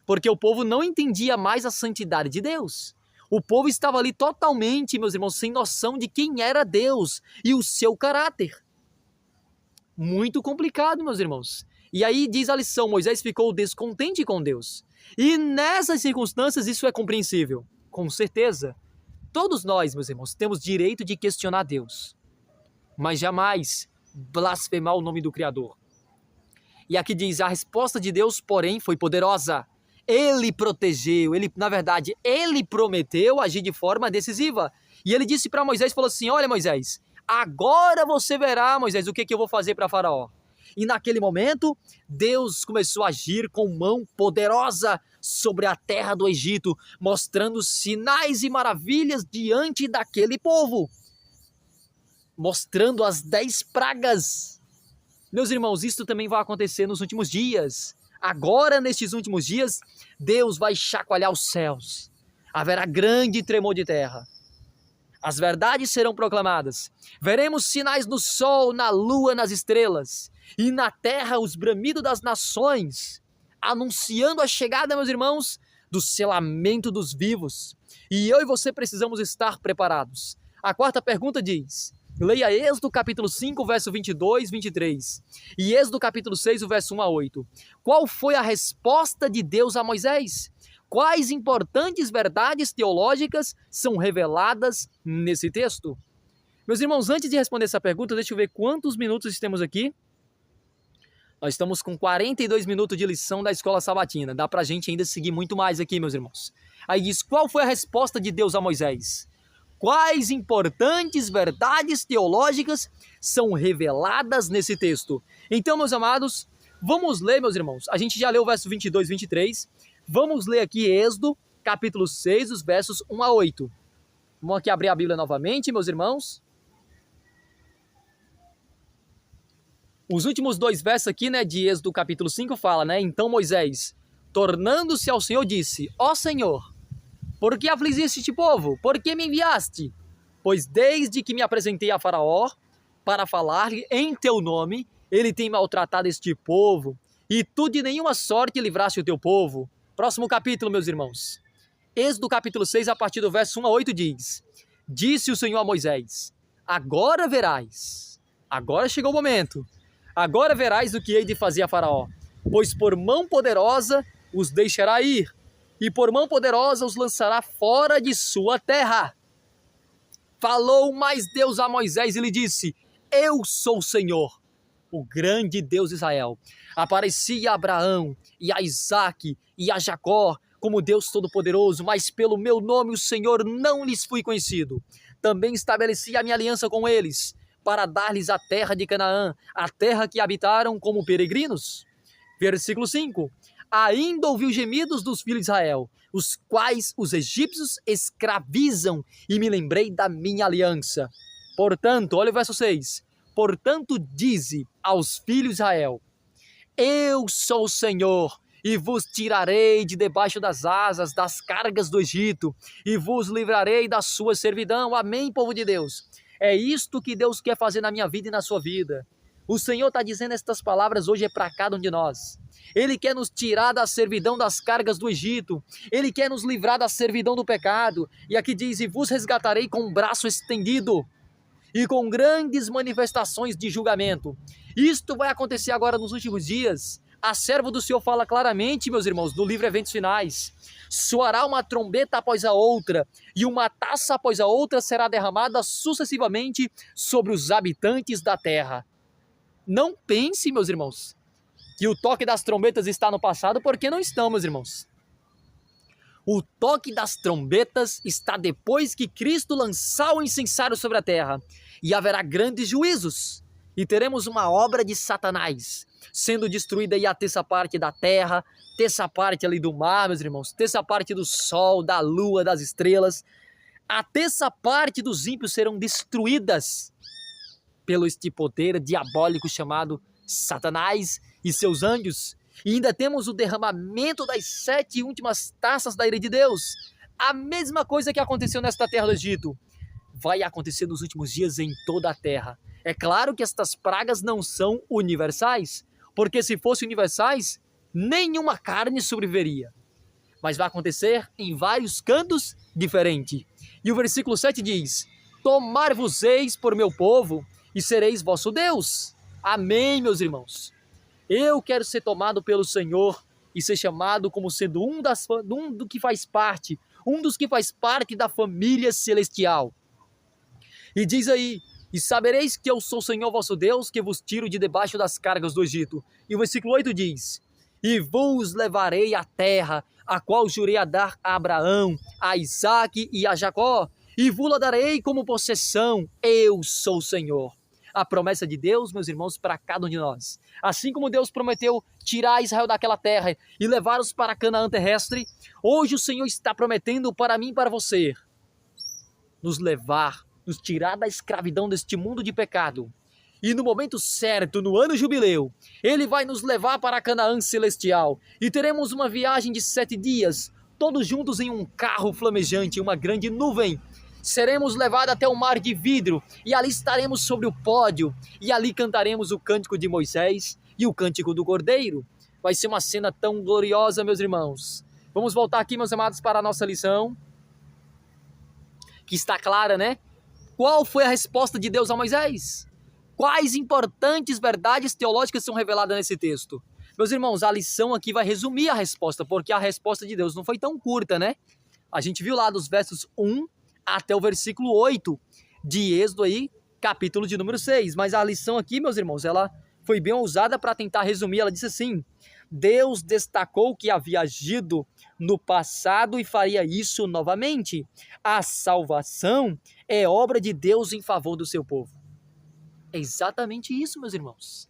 porque o povo não entendia mais a santidade de Deus. O povo estava ali totalmente, meus irmãos, sem noção de quem era Deus e o seu caráter. Muito complicado, meus irmãos. E aí diz a lição: Moisés ficou descontente com Deus. E nessas circunstâncias isso é compreensível, com certeza. Todos nós, meus irmãos, temos direito de questionar Deus, mas jamais blasfemar o nome do Criador. E aqui diz: a resposta de Deus, porém, foi poderosa. Ele protegeu, ele prometeu agir de forma decisiva. E ele disse para Moisés, falou assim: olha, Moisés, agora você verá, Moisés, o que eu vou fazer para Faraó. E naquele momento, Deus começou a agir com mão poderosa sobre a terra do Egito, mostrando sinais e maravilhas diante daquele povo, mostrando as 10 pragas. Meus irmãos, isso também vai acontecer nos últimos dias. Agora, nestes últimos dias, Deus vai chacoalhar os céus. Haverá grande tremor de terra. As verdades serão proclamadas. Veremos sinais no sol, na lua, nas estrelas. E na terra os bramidos das nações, anunciando a chegada, meus irmãos, do selamento dos vivos. E eu e você precisamos estar preparados. A quarta pergunta diz: leia Êxodo capítulo 5, verso 22, 23. E Êxodo capítulo 6, o verso 1 a 8. Qual foi a resposta de Deus a Moisés? Quais importantes verdades teológicas são reveladas nesse texto? Meus irmãos, antes de responder essa pergunta, deixa eu ver quantos minutos temos aqui. Nós estamos com 42 minutos de lição da Escola Sabatina. Dá pra gente ainda seguir muito mais aqui, meus irmãos. Aí diz: qual foi a resposta de Deus a Moisés? Quais importantes verdades teológicas são reveladas nesse texto? Então, meus amados, vamos ler, meus irmãos. A gente já leu o verso 22, 23. Vamos ler aqui Êxodo, capítulo 6, os versos 1 a 8. Vamos aqui abrir a Bíblia novamente, meus irmãos. Os últimos 2 versos aqui, de Êxodo capítulo 5 fala, Então Moisés, tornando-se ao Senhor, disse: ó Senhor, por que afligiste este povo? Por que me enviaste? Pois desde que me apresentei a Faraó para falar-lhe em teu nome, ele tem maltratado este povo, e tu de nenhuma sorte livraste o teu povo. Próximo capítulo, meus irmãos. Êxodo capítulo 6, a partir do verso 1 a 8 diz: disse o Senhor a Moisés: agora verás, agora chegou o momento, agora verás o que hei de fazer a Faraó, pois por mão poderosa os deixará ir, e por mão poderosa os lançará fora de sua terra. Falou mais Deus a Moisés e lhe disse: eu sou o Senhor, o grande Deus de Israel. Apareci a Abraão e a Isaque e a Jacó como Deus Todo-Poderoso, mas pelo meu nome o Senhor não lhes fui conhecido. Também estabeleci a minha aliança com eles, para dar-lhes a terra de Canaã, a terra que habitaram como peregrinos. Versículo 5. Ainda ouvi os gemidos dos filhos de Israel, os quais os egípcios escravizam, e me lembrei da minha aliança. Portanto, olha o verso 6. Portanto, dize aos filhos de Israel: eu sou o Senhor, e vos tirarei de debaixo das asas das cargas do Egito, e vos livrarei da sua servidão. Amém, povo de Deus. É isto que Deus quer fazer na minha vida e na sua vida. O Senhor está dizendo estas palavras hoje é para cada um de nós. Ele quer nos tirar da servidão das cargas do Egito. Ele quer nos livrar da servidão do pecado. E aqui diz, e vos resgatarei com um braço estendido e com grandes manifestações de julgamento. Isto vai acontecer agora nos últimos dias. A serva do Senhor fala claramente, meus irmãos, no livro Eventos Finais. Soará uma trombeta após a outra, e uma taça após a outra será derramada sucessivamente sobre os habitantes da terra. Não pense, meus irmãos, que o toque das trombetas está no passado, porque não estão, meus irmãos. O toque das trombetas está depois que Cristo lançar o incensário sobre a terra, e haverá grandes juízos, e teremos uma obra de Satanás, sendo destruída aí a terça parte da terra, terça parte ali do mar, meus irmãos, terça parte do sol, da lua, das estrelas. A terça parte dos ímpios serão destruídas pelo este poder diabólico chamado Satanás e seus anjos. E ainda temos o derramamento das 7 últimas taças da ira de Deus. A mesma coisa que aconteceu nesta terra do Egito vai acontecer nos últimos dias em toda a terra. É claro que estas pragas não são universais, porque se fossem universais, nenhuma carne sobreviveria. Mas vai acontecer em vários cantos diferentes. E o versículo 7 diz, tomar-vos-eis por meu povo, e sereis vosso Deus. Amém, meus irmãos. Eu quero ser tomado pelo Senhor e ser chamado como sendo um dos que faz parte da família celestial. E diz aí, e sabereis que eu sou o Senhor vosso Deus, que vos tiro de debaixo das cargas do Egito. E o versículo 8 diz, e vos levarei à terra, a qual jurei a dar a Abraão, a Isaque e a Jacó, e vos-la darei como possessão, eu sou o Senhor. A promessa de Deus, meus irmãos, para cada um de nós. Assim como Deus prometeu tirar Israel daquela terra e levá-los para Canaã terrestre, hoje o Senhor está prometendo para mim e para você nos levar, nos tirar da escravidão deste mundo de pecado. E no momento certo, no ano jubileu, Ele vai nos levar para Canaã celestial e teremos uma viagem de 7 dias, todos juntos em um carro flamejante, uma grande nuvem. Seremos levados até o mar de vidro e ali estaremos sobre o pódio e ali cantaremos o cântico de Moisés e o cântico do Cordeiro. Vai ser uma cena tão gloriosa, meus irmãos. Vamos voltar aqui, meus amados, para a nossa lição, que está clara, né? Qual foi a resposta de Deus a Moisés? Quais importantes verdades teológicas são reveladas nesse texto? Meus irmãos, a lição aqui vai resumir a resposta, porque a resposta de Deus não foi tão curta, né? A gente viu lá dos versos 1 até o versículo 8 de Êxodo aí, capítulo de número 6. Mas a lição aqui, meus irmãos, ela foi bem ousada para tentar resumir. Ela disse assim, Deus destacou que havia agido no passado e faria isso novamente. A salvação é obra de Deus em favor do seu povo. É exatamente isso, meus irmãos.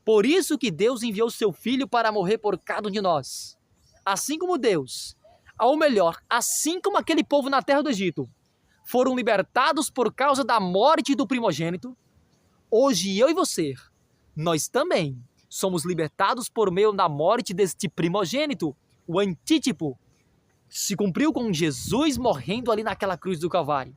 Por isso que Deus enviou seu Filho para morrer por cada um de nós. Assim como Deus, ou melhor, assim como aquele povo na terra do Egito, foram libertados por causa da morte do primogênito, hoje eu e você, nós também somos libertados por meio da morte deste primogênito, o antítipo. Se cumpriu com Jesus morrendo ali naquela cruz do Calvário,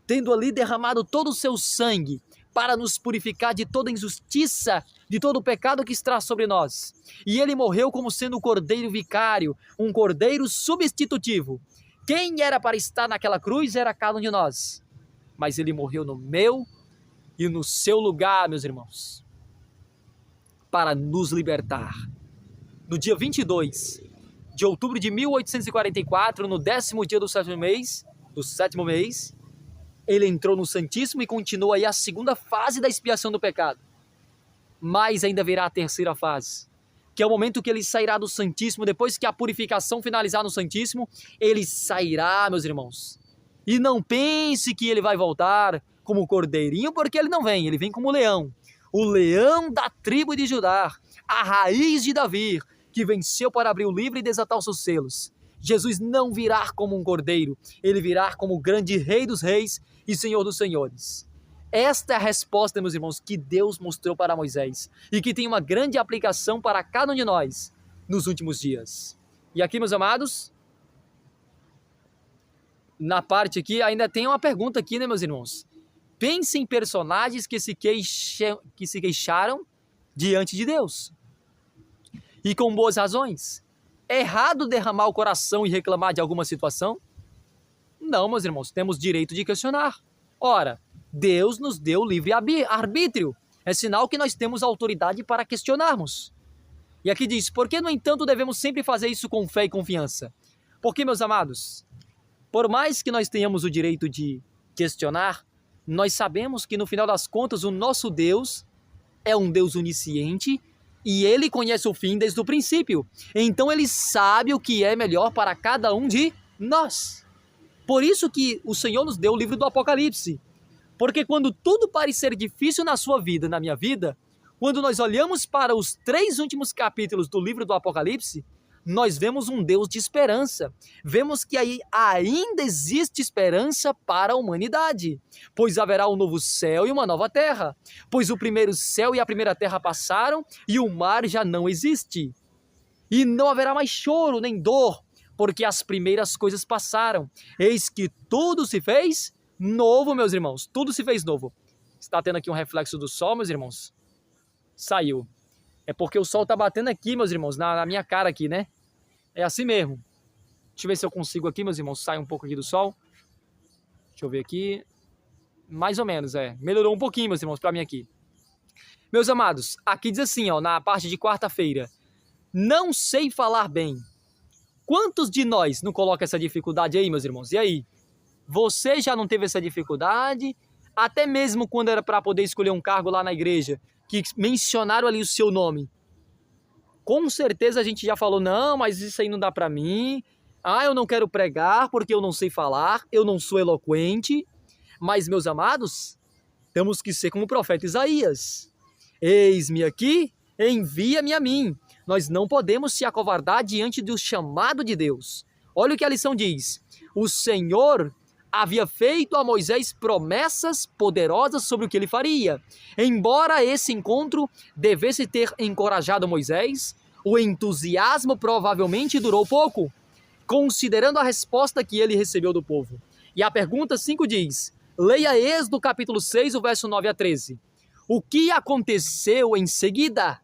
tendo ali derramado todo o seu sangue para nos purificar de toda injustiça, de todo o pecado que está sobre nós. E ele morreu como sendo o cordeiro vicário, um cordeiro substitutivo. Quem era para estar naquela cruz era cada um de nós. Mas ele morreu no meu e no seu lugar, meus irmãos, para nos libertar. No dia 22 de outubro de 1844, no 10º dia do sétimo mês, ele entrou no Santíssimo e continua aí a segunda fase da expiação do pecado. Mas ainda virá a terceira fase, que é o momento que ele sairá do Santíssimo, depois que a purificação finalizar no Santíssimo, ele sairá, meus irmãos. E não pense que ele vai voltar como cordeirinho, porque ele não vem, ele vem como leão. O leão da tribo de Judá, a raiz de Davi, que venceu para abrir o livro e desatar os seus selos. Jesus não virá como um cordeiro, ele virá como o grande rei dos reis e senhor dos senhores. Esta é a resposta, meus irmãos, que Deus mostrou para Moisés e que tem uma grande aplicação para cada um de nós nos últimos dias. E aqui, meus amados, na parte aqui ainda tem uma pergunta aqui, né, meus irmãos? Pense em personagens que se queixaram diante de Deus. E com boas razões. É errado derramar o coração e reclamar de alguma situação? Não, meus irmãos, temos direito de questionar. Ora, Deus nos deu livre arbítrio. É sinal que nós temos autoridade para questionarmos. E aqui diz, por que, no entanto, devemos sempre fazer isso com fé e confiança? Porque, meus amados, por mais que nós tenhamos o direito de questionar, nós sabemos que, no final das contas, o nosso Deus é um Deus onisciente e Ele conhece o fim desde o princípio. Então, Ele sabe o que é melhor para cada um de nós. Por isso que o Senhor nos deu o livro do Apocalipse. Porque quando tudo parecer difícil na sua vida, na minha vida, quando nós olhamos para os 3 últimos capítulos do livro do Apocalipse, nós vemos um Deus de esperança. Vemos que aí ainda existe esperança para a humanidade, pois haverá um novo céu e uma nova terra, pois o primeiro céu e a primeira terra passaram e o mar já não existe. E não haverá mais choro nem dor, porque as primeiras coisas passaram. Eis que tudo se fez novo, meus irmãos. Tudo se fez novo. Está tendo aqui um reflexo do sol, meus irmãos? Saiu. É porque o sol está batendo aqui, meus irmãos, na minha cara aqui, né? É assim mesmo. Deixa eu ver se eu consigo aqui, meus irmãos, sai um pouco aqui do sol. Deixa eu ver aqui. Mais ou menos, melhorou um pouquinho, meus irmãos, para mim aqui. Meus amados, aqui diz assim, ó, na parte de quarta-feira. Não sei falar bem. Quantos de nós não coloca essa dificuldade aí, meus irmãos? E aí? Você já não teve essa dificuldade? Até mesmo quando era para poder escolher um cargo lá na igreja, que mencionaram ali o seu nome. Com certeza a gente já falou, não, mas isso aí não dá para mim. Ah, eu não quero pregar porque eu não sei falar, eu não sou eloquente. Mas, meus amados, temos que ser como o profeta Isaías. Eis-me aqui, envia-me a mim. Nós não podemos se acovardar diante do chamado de Deus. Olha o que a lição diz. O Senhor havia feito a Moisés promessas poderosas sobre o que ele faria. Embora esse encontro devesse ter encorajado Moisés, o entusiasmo provavelmente durou pouco, considerando a resposta que ele recebeu do povo. E a pergunta 5 diz, leia Êxodo capítulo 6, o verso 9 a 13. O que aconteceu em seguida?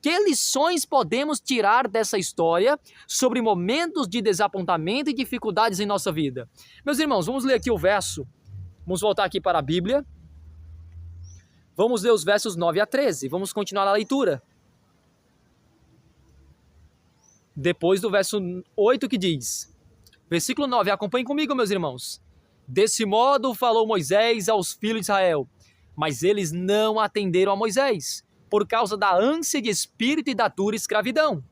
Que lições podemos tirar dessa história sobre momentos de desapontamento e dificuldades em nossa vida? Meus irmãos, vamos ler aqui o verso. Vamos voltar aqui para a Bíblia. Vamos ler os versos 9 a 13. Vamos continuar a leitura. Depois do verso 8 que diz, versículo 9, acompanhem comigo, meus irmãos. Desse modo falou Moisés aos filhos de Israel, mas eles não atenderam a Moisés, por causa da ânsia de espírito e da dura escravidão.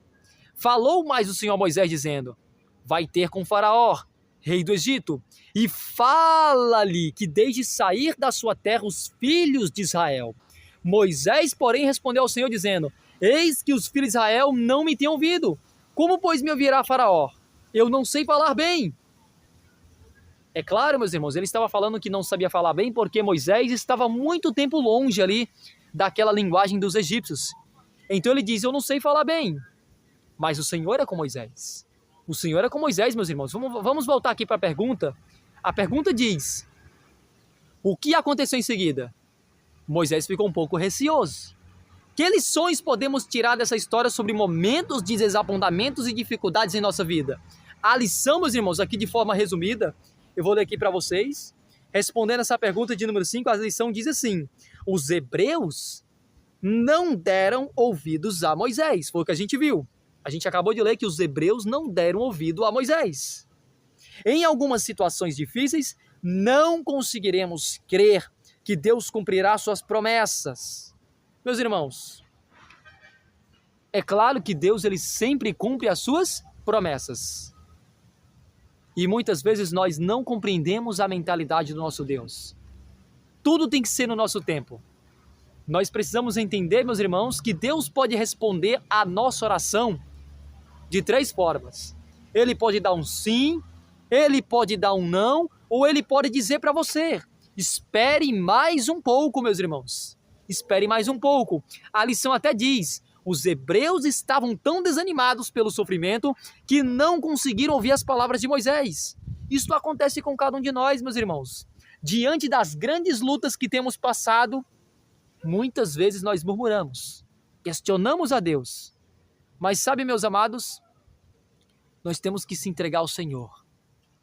Falou mais o Senhor a Moisés, dizendo, vai ter com Faraó, rei do Egito, e fala-lhe que deixe sair da sua terra os filhos de Israel. Moisés, porém, respondeu ao Senhor, dizendo, eis que os filhos de Israel não me têm ouvido. Como, pois, me ouvirá Faraó? Eu não sei falar bem. É claro, meus irmãos, ele estava falando que não sabia falar bem porque Moisés estava muito tempo longe ali daquela linguagem dos egípcios. Então ele diz, eu não sei falar bem, mas o Senhor é com Moisés. O Senhor é com Moisés, meus irmãos. Vamos voltar aqui para a pergunta. A pergunta diz, o que aconteceu em seguida? Moisés ficou um pouco receoso. Que lições podemos tirar dessa história sobre momentos de desapontamentos e dificuldades em nossa vida? A lição, meus irmãos, aqui de forma resumida, eu vou ler aqui para vocês. Respondendo essa pergunta de número 5, a lição diz assim, os hebreus não deram ouvidos a Moisés. Foi o que a gente viu. A gente acabou de ler que os hebreus não deram ouvido a Moisés. Em algumas situações difíceis, não conseguiremos crer que Deus cumprirá suas promessas. Meus irmãos, é claro que Deus ele sempre cumpre as suas promessas. E muitas vezes nós não compreendemos a mentalidade do nosso Deus. Tudo tem que ser no nosso tempo. Nós precisamos entender, meus irmãos, que Deus pode responder à nossa oração de 3 formas. Ele pode dar um sim, ele pode dar um não, ou ele pode dizer para você, espere mais um pouco, meus irmãos. Espere mais um pouco. A lição até diz, os hebreus estavam tão desanimados pelo sofrimento que não conseguiram ouvir as palavras de Moisés. Isso acontece com cada um de nós, meus irmãos. diante das grandes lutas que temos passado, muitas vezes nós murmuramos, questionamos a Deus. Mas sabe, meus amados, nós temos que se entregar ao Senhor.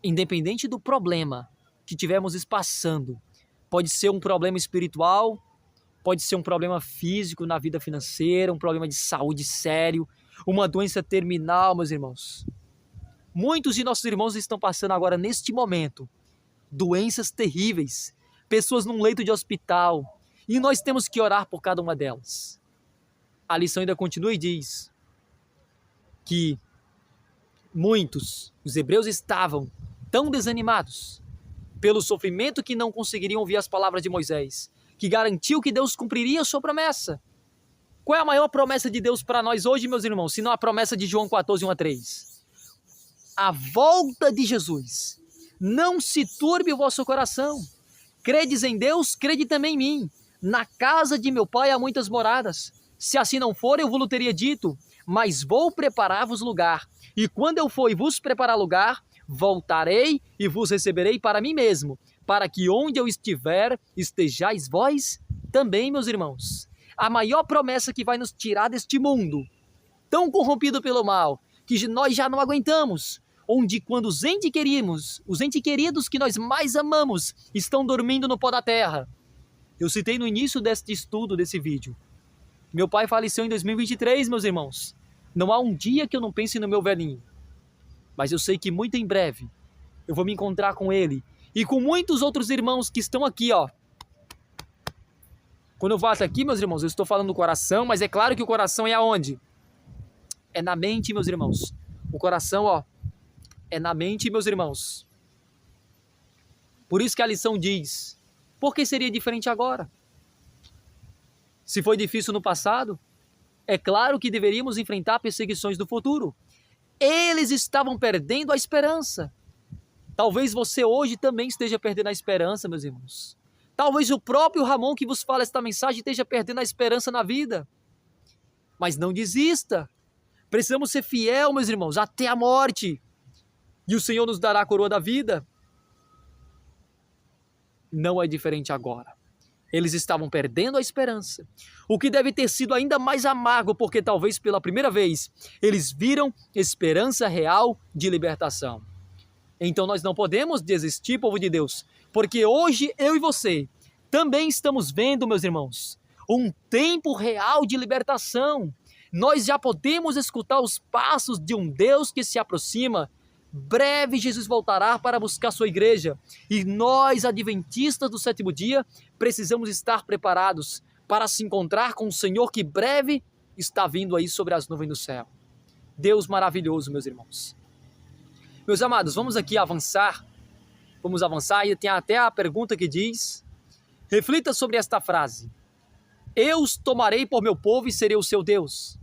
Independente do problema que tivermos passando, pode ser um problema espiritual, pode ser um problema físico na vida financeira, um problema de saúde sério, uma doença terminal, meus irmãos. Muitos de nossos irmãos estão passando agora, neste momento, doenças terríveis, pessoas num leito de hospital, e nós temos que orar por cada uma delas. A lição ainda continua e diz que muitos, os hebreus, estavam tão desanimados pelo sofrimento que não conseguiriam ouvir as palavras de Moisés, que garantiu que Deus cumpriria a sua promessa. Qual é a maior promessa de Deus para nós hoje, meus irmãos, se não a promessa de João 14, 1-3? A volta de Jesus. Não se turbe o vosso coração. Credes em Deus, crede também em mim. Na casa de meu pai há muitas moradas. Se assim não for, eu vos teria dito, mas vou preparar-vos lugar. E quando eu for e vos preparar lugar, voltarei e vos receberei para mim mesmo, para que onde eu estiver, estejais vós também, meus irmãos. A maior promessa que vai nos tirar deste mundo, tão corrompido pelo mal, que nós já não aguentamos, onde quando os entes queridos que nós mais amamos, estão dormindo no pó da terra. Eu citei no início deste estudo, desse vídeo. Meu pai faleceu em 2023, meus irmãos. Não há um dia que eu não pense no meu velhinho. Mas eu sei que muito em breve eu vou me encontrar com ele e com muitos outros irmãos que estão aqui, ó. Quando eu falo aqui, meus irmãos, eu estou falando do coração, mas é claro que o coração é aonde? É na mente, meus irmãos. O coração, ó, é na mente, meus irmãos. Por isso que a lição diz, por que seria diferente agora? Se foi difícil no passado, é claro que deveríamos enfrentar perseguições do futuro. Eles estavam perdendo a esperança. Talvez você hoje também esteja perdendo a esperança, meus irmãos. Talvez o próprio Ramon que vos fala esta mensagem esteja perdendo a esperança na vida. Mas não desista. Precisamos ser fiel, meus irmãos, até a morte. E o Senhor nos dará a coroa da vida. Não é diferente agora. Eles estavam perdendo a esperança. O que deve ter sido ainda mais amargo, porque talvez pela primeira vez eles viram esperança real de libertação. Então nós não podemos desistir, povo de Deus, porque hoje eu e você também estamos vendo, meus irmãos, um tempo real de libertação. Nós já podemos escutar os passos de um Deus que se aproxima. Breve Jesus voltará para buscar sua igreja. E nós, adventistas do sétimo dia, precisamos estar preparados para se encontrar com o Senhor que breve está vindo aí sobre as nuvens do céu. Deus maravilhoso, meus irmãos. Meus amados, vamos aqui avançar. Vamos avançar e tem até a pergunta que diz, reflita sobre esta frase. Eu os tomarei por meu povo e serei o seu Deus.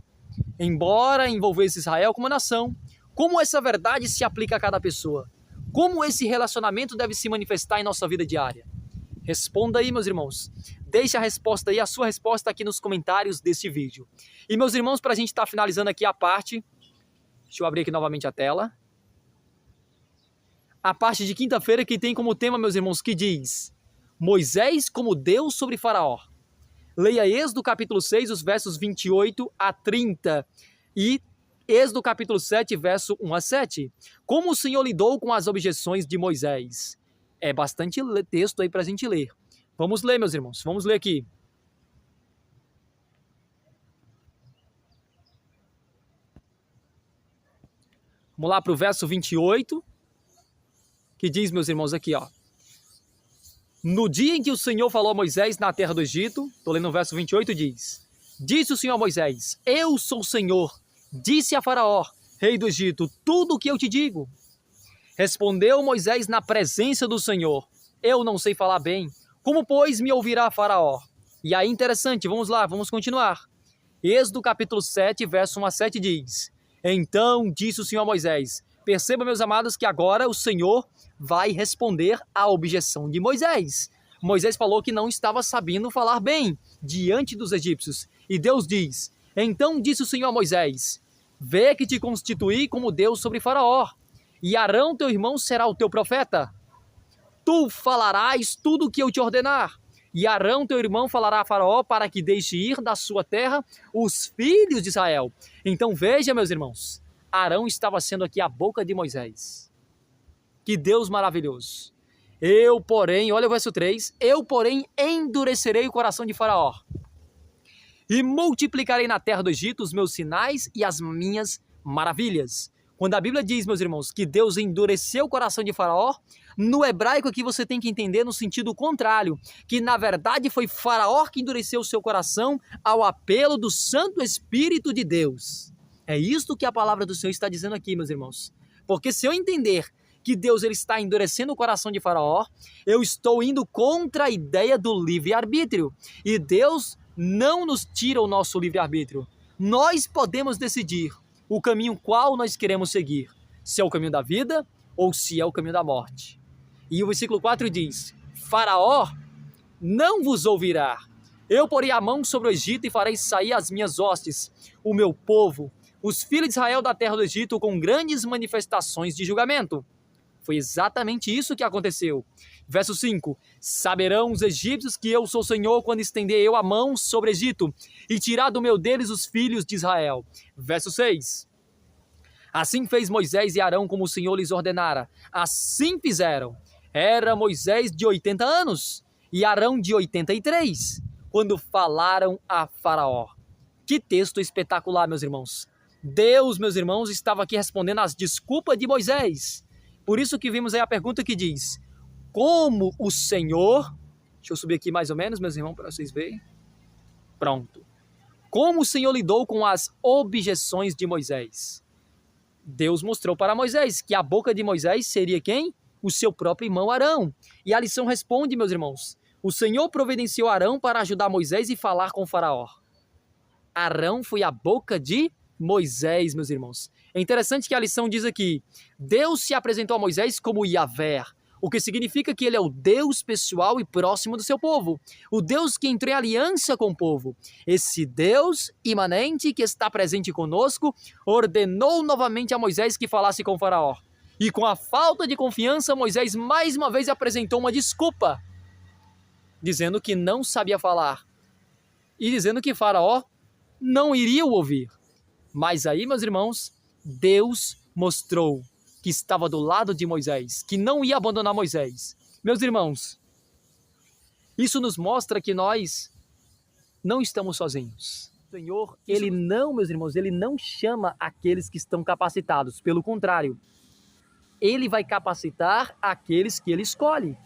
Embora envolvesse Israel como nação, como essa verdade se aplica a cada pessoa? Como esse relacionamento deve se manifestar em nossa vida diária? Responda aí, meus irmãos. Deixe a resposta aí, a sua resposta aqui nos comentários deste vídeo. E, meus irmãos, para a gente estar finalizando aqui a parte, deixa eu abrir aqui novamente a tela. A parte de quinta-feira que tem como tema, meus irmãos, que diz Moisés como Deus sobre Faraó. Leia Êxodo capítulo 6, os versos 28 a 30 e Êxodo capítulo 7, verso 1 a 7. Como o Senhor lidou com as objeções de Moisés? É bastante texto aí para a gente ler. Vamos ler, meus irmãos, vamos ler aqui. Vamos lá para o verso 28, que diz, meus irmãos, aqui, ó. No dia em que o Senhor falou a Moisés na terra do Egito, estou lendo o verso 28, diz, disse o Senhor a Moisés, eu sou o Senhor, disse a Faraó, rei do Egito, tudo o que eu te digo. Respondeu Moisés na presença do Senhor, eu não sei falar bem, como pois me ouvirá Faraó? E aí interessante, vamos lá, vamos continuar. Êxodo capítulo 7, verso 1 a 7 diz, então disse o Senhor a Moisés, perceba, meus amados, que agora o Senhor vai responder à objeção de Moisés. Moisés falou que não estava sabendo falar bem diante dos egípcios. E Deus diz, então disse o Senhor a Moisés, vê que te constituí como Deus sobre Faraó, e Arão teu irmão será o teu profeta. tu falarás tudo o que eu te ordenar. E Arão, teu irmão, falará a Faraó para que deixe ir da sua terra os filhos de Israel. Então veja, meus irmãos, Arão estava sendo aqui a boca de Moisés. Que Deus maravilhoso. Eu, porém, olha o verso 3, eu, porém, endurecerei o coração de Faraó e multiplicarei na terra do Egito os meus sinais e as minhas maravilhas. Quando a Bíblia diz, meus irmãos, que Deus endureceu o coração de Faraó, no hebraico aqui você tem que entender no sentido contrário, que na verdade foi Faraó que endureceu o seu coração ao apelo do Santo Espírito de Deus. É isto que a palavra do Senhor está dizendo aqui, meus irmãos. Porque se eu entender que Deus ele está endurecendo o coração de Faraó, eu estou indo contra a ideia do livre-arbítrio. E Deus não nos tira o nosso livre-arbítrio. Nós podemos decidir o caminho qual nós queremos seguir, se é o caminho da vida ou se é o caminho da morte. E o versículo 4 diz, Faraó não vos ouvirá, eu porei a mão sobre o Egito e farei sair as minhas hostes, o meu povo, os filhos de Israel da terra do Egito com grandes manifestações de julgamento. Foi exatamente isso que aconteceu. Verso 5, saberão os egípcios que eu sou o Senhor quando estender eu a mão sobre o Egito e tirar do meio deles os filhos de Israel. Verso 6, assim fez Moisés e Arão como o Senhor lhes ordenara. Assim fizeram. Era Moisés de 80 anos e Arão de 83, quando falaram a Faraó. Que texto espetacular, meus irmãos. Deus, meus irmãos, estava aqui respondendo às desculpas de Moisés. Por isso que vimos aí a pergunta que diz, como o Senhor... Deixa eu subir aqui mais ou menos, meus irmãos, para vocês verem. Pronto. Como o Senhor lidou com as objeções de Moisés? Deus mostrou para Moisés que a boca de Moisés seria quem? O seu próprio irmão Arão. E a lição responde, meus irmãos, o Senhor providenciou Arão para ajudar Moisés e falar com Faraó. Arão foi a boca de Moisés, meus irmãos. É interessante que a lição diz aqui, Deus se apresentou a Moisés como Yahvé, o que significa que ele é o Deus pessoal e próximo do seu povo, o Deus que entrou em aliança com o povo. Esse Deus imanente que está presente conosco ordenou novamente a Moisés que falasse com o Faraó. E com a falta de confiança, Moisés mais uma vez apresentou uma desculpa, dizendo que não sabia falar e dizendo que Faraó não iria o ouvir. Mas aí, meus irmãos, Deus mostrou que estava do lado de Moisés, que não ia abandonar Moisés. Meus irmãos, isso nos mostra que nós não estamos sozinhos. O Senhor, ele não, meus irmãos, ele não chama aqueles que estão capacitados. Pelo contrário, ele vai capacitar aqueles que ele escolhe.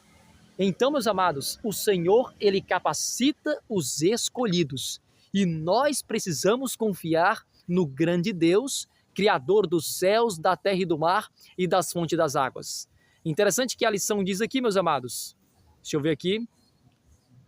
Então, meus amados, o Senhor, ele capacita os escolhidos. E nós precisamos confiar no grande Deus, Criador dos céus, da terra e do mar e das fontes das águas. Interessante que a lição diz aqui, meus amados. Deixa eu ver aqui.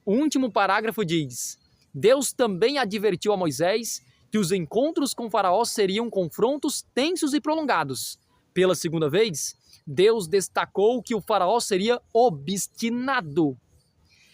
O último parágrafo diz, Deus também advertiu a Moisés que os encontros com Faraó seriam confrontos tensos e prolongados. Pela segunda vez, Deus destacou que o Faraó seria obstinado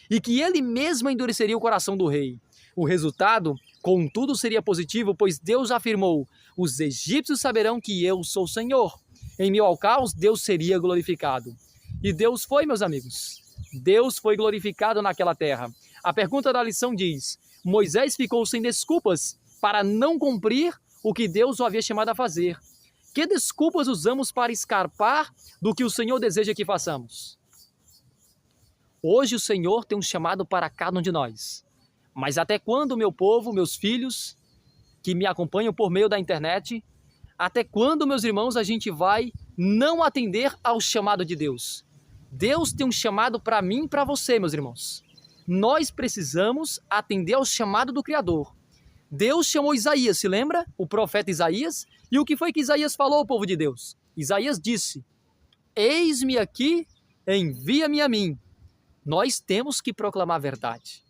e que ele mesmo endureceria o coração do rei. O resultado, contudo, seria positivo, pois Deus afirmou, os egípcios saberão que eu sou o Senhor. Em meio ao caos, Deus seria glorificado. E Deus foi, meus amigos. Deus foi glorificado naquela terra. A pergunta da lição diz, Moisés ficou sem desculpas para não cumprir o que Deus o havia chamado a fazer. Que desculpas usamos para escapar do que o Senhor deseja que façamos? Hoje o Senhor tem um chamado para cada um de nós. Mas até quando, meu povo, meus filhos, que me acompanham por meio da internet, até quando, meus irmãos, a gente vai não atender ao chamado de Deus? Deus tem um chamado para mim e para você, meus irmãos. Nós precisamos atender ao chamado do Criador. Deus chamou Isaías, se lembra? O profeta Isaías. E o que foi que Isaías falou ao povo de Deus? Isaías disse, eis-me aqui, envia-me a mim. Nós temos que proclamar a verdade.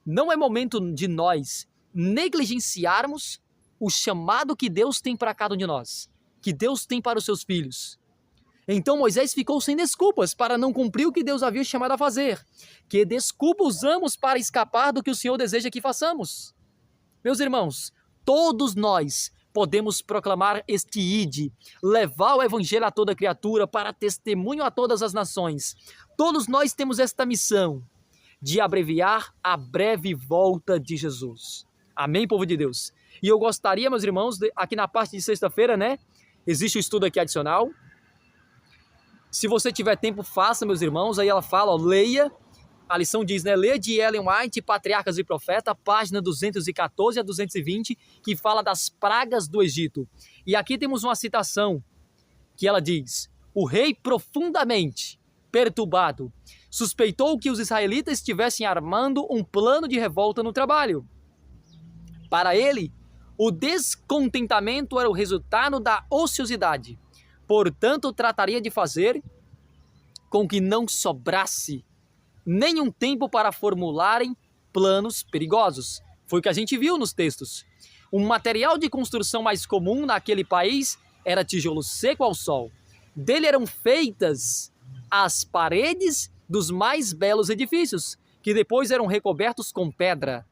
Não é momento de nós negligenciarmos o chamado que Deus tem para cada um de nós, que Deus tem para os seus filhos. Então Moisés ficou sem desculpas para não cumprir o que Deus havia chamado a fazer. Que desculpa usamos para escapar do que o Senhor deseja que façamos? Meus irmãos, todos nós podemos proclamar este ide, levar o evangelho a toda criatura para testemunho a todas as nações, Todos nós temos esta missão de abreviar a breve volta de Jesus. Amém, povo de Deus? E eu gostaria, meus irmãos, aqui na parte de sexta-feira, né? Existe um estudo aqui adicional. Se você tiver tempo, faça, meus irmãos. Aí ela fala, ó, leia. A lição diz, né? Leia de Ellen White, Patriarcas e Profeta, página 214 a 220, que fala das pragas do Egito. E aqui temos uma citação que ela diz: o rei, profundamente perturbado, suspeitou que os israelitas estivessem armando um plano de revolta no trabalho. Para ele, o descontentamento era o resultado da ociosidade. Portanto, trataria de fazer com que não sobrasse nenhum tempo para formularem planos perigosos. Foi o que a gente viu nos textos. O material de construção mais comum naquele país era tijolo seco ao sol. Dele eram feitas as paredes dos mais belos edifícios, que depois eram recobertos com pedra.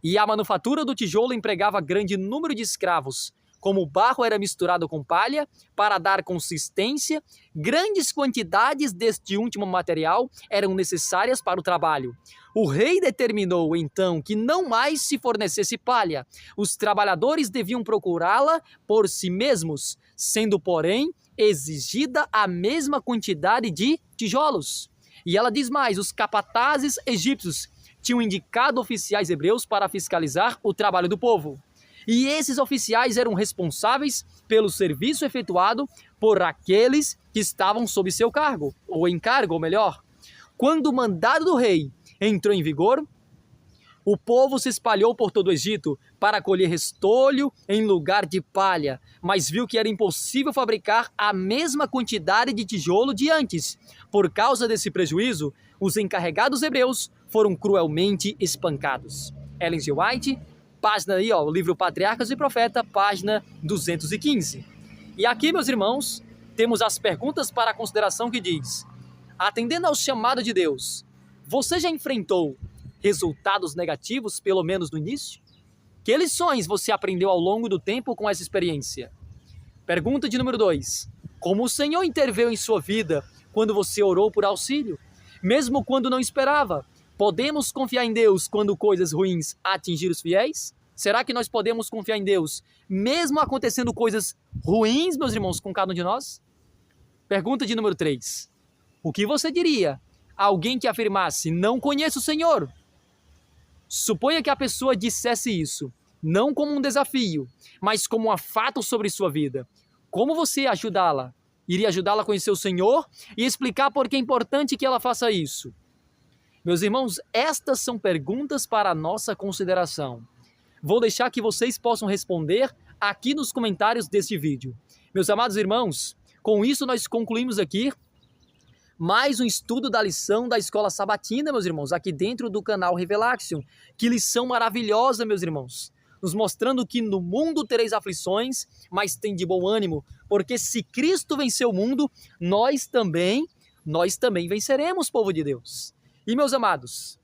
E a manufatura do tijolo empregava grande número de escravos. Como o barro era misturado com palha para dar consistência, grandes quantidades deste último material eram necessárias para o trabalho. O rei determinou, então, que não mais se fornecesse palha. Os trabalhadores deviam procurá-la por si mesmos, sendo, porém, exigida a mesma quantidade de tijolos. E ela diz mais, os capatazes egípcios tinham indicado oficiais hebreus para fiscalizar o trabalho do povo. E esses oficiais eram responsáveis pelo serviço efetuado por aqueles que estavam sob seu cargo, ou encargo, ou melhor. Quando o mandado do rei entrou em vigor, o povo se espalhou por todo o Egito para colher restolho em lugar de palha, mas viu que era impossível fabricar a mesma quantidade de tijolo de antes. Por causa desse prejuízo, os encarregados hebreus foram cruelmente espancados. Ellen G. White, página aí, ó, o livro Patriarcas e Profeta, página 215. E aqui, meus irmãos, temos as perguntas para a consideração que diz: atendendo ao chamado de Deus, você já enfrentou resultados negativos, pelo menos no início? Que lições você aprendeu ao longo do tempo com essa experiência? Pergunta de número 2. Como o Senhor interveio em sua vida quando você orou por auxílio? Mesmo quando não esperava, podemos confiar em Deus quando coisas ruins atingirem os fiéis? Será que nós podemos confiar em Deus mesmo acontecendo coisas ruins, meus irmãos, com cada um de nós? Pergunta de número 3. O que você diria a alguém que afirmasse, não conheço o Senhor? Suponha que a pessoa dissesse isso, não como um desafio, mas como um fato sobre sua vida. Como você ajudá-la? Iria ajudá-la a conhecer o Senhor e explicar por que é importante que ela faça isso? Meus irmãos, estas são perguntas para a nossa consideração. Vou deixar que vocês possam responder aqui nos comentários deste vídeo. Meus amados irmãos, com isso nós concluímos aqui mais um estudo da lição da Escola Sabatina, meus irmãos, aqui dentro do canal Revelaction. Que lição maravilhosa, meus irmãos, nos mostrando que no mundo tereis aflições, mas tem de bom ânimo, porque se Cristo venceu o mundo, nós também venceremos, povo de Deus. E meus amados,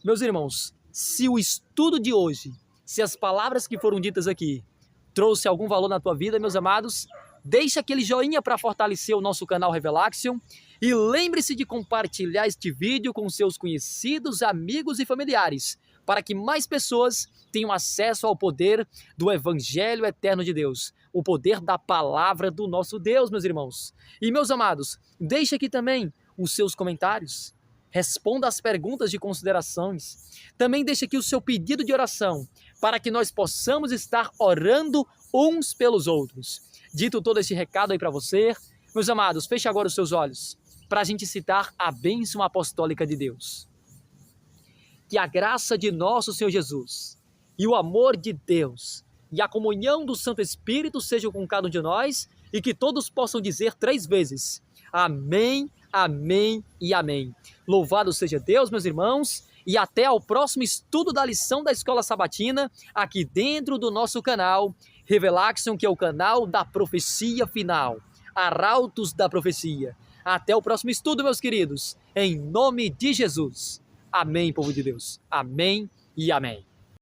meus irmãos, se o estudo de hoje, se as palavras que foram ditas aqui trouxe algum valor na tua vida, meus amados, deixa aquele joinha para fortalecer o nosso canal Revelaction e lembre-se de compartilhar este vídeo com seus conhecidos, amigos e familiares, para que mais pessoas tenham acesso ao poder do Evangelho eterno de Deus, o poder da palavra do nosso Deus, meus irmãos. E meus amados, deixe aqui também os seus comentários, responda as perguntas de considerações, também deixe aqui o seu pedido de oração, para que nós possamos estar orando uns pelos outros. Dito todo esse recado aí para você, meus amados, feche agora os seus olhos, para a gente citar a bênção apostólica de Deus. Que a graça de nosso Senhor Jesus, e o amor de Deus, e a comunhão do Santo Espírito sejam com cada um de nós, e que todos possam dizer 3 vezes, amém, amém e amém. Louvado seja Deus, meus irmãos, e até ao próximo estudo da lição da Escola Sabatina, aqui dentro do nosso canal Revelaction, que é o canal da profecia final, Arautos da Profecia. Até o próximo estudo, meus queridos, em nome de Jesus. Amém, povo de Deus. Amém e amém.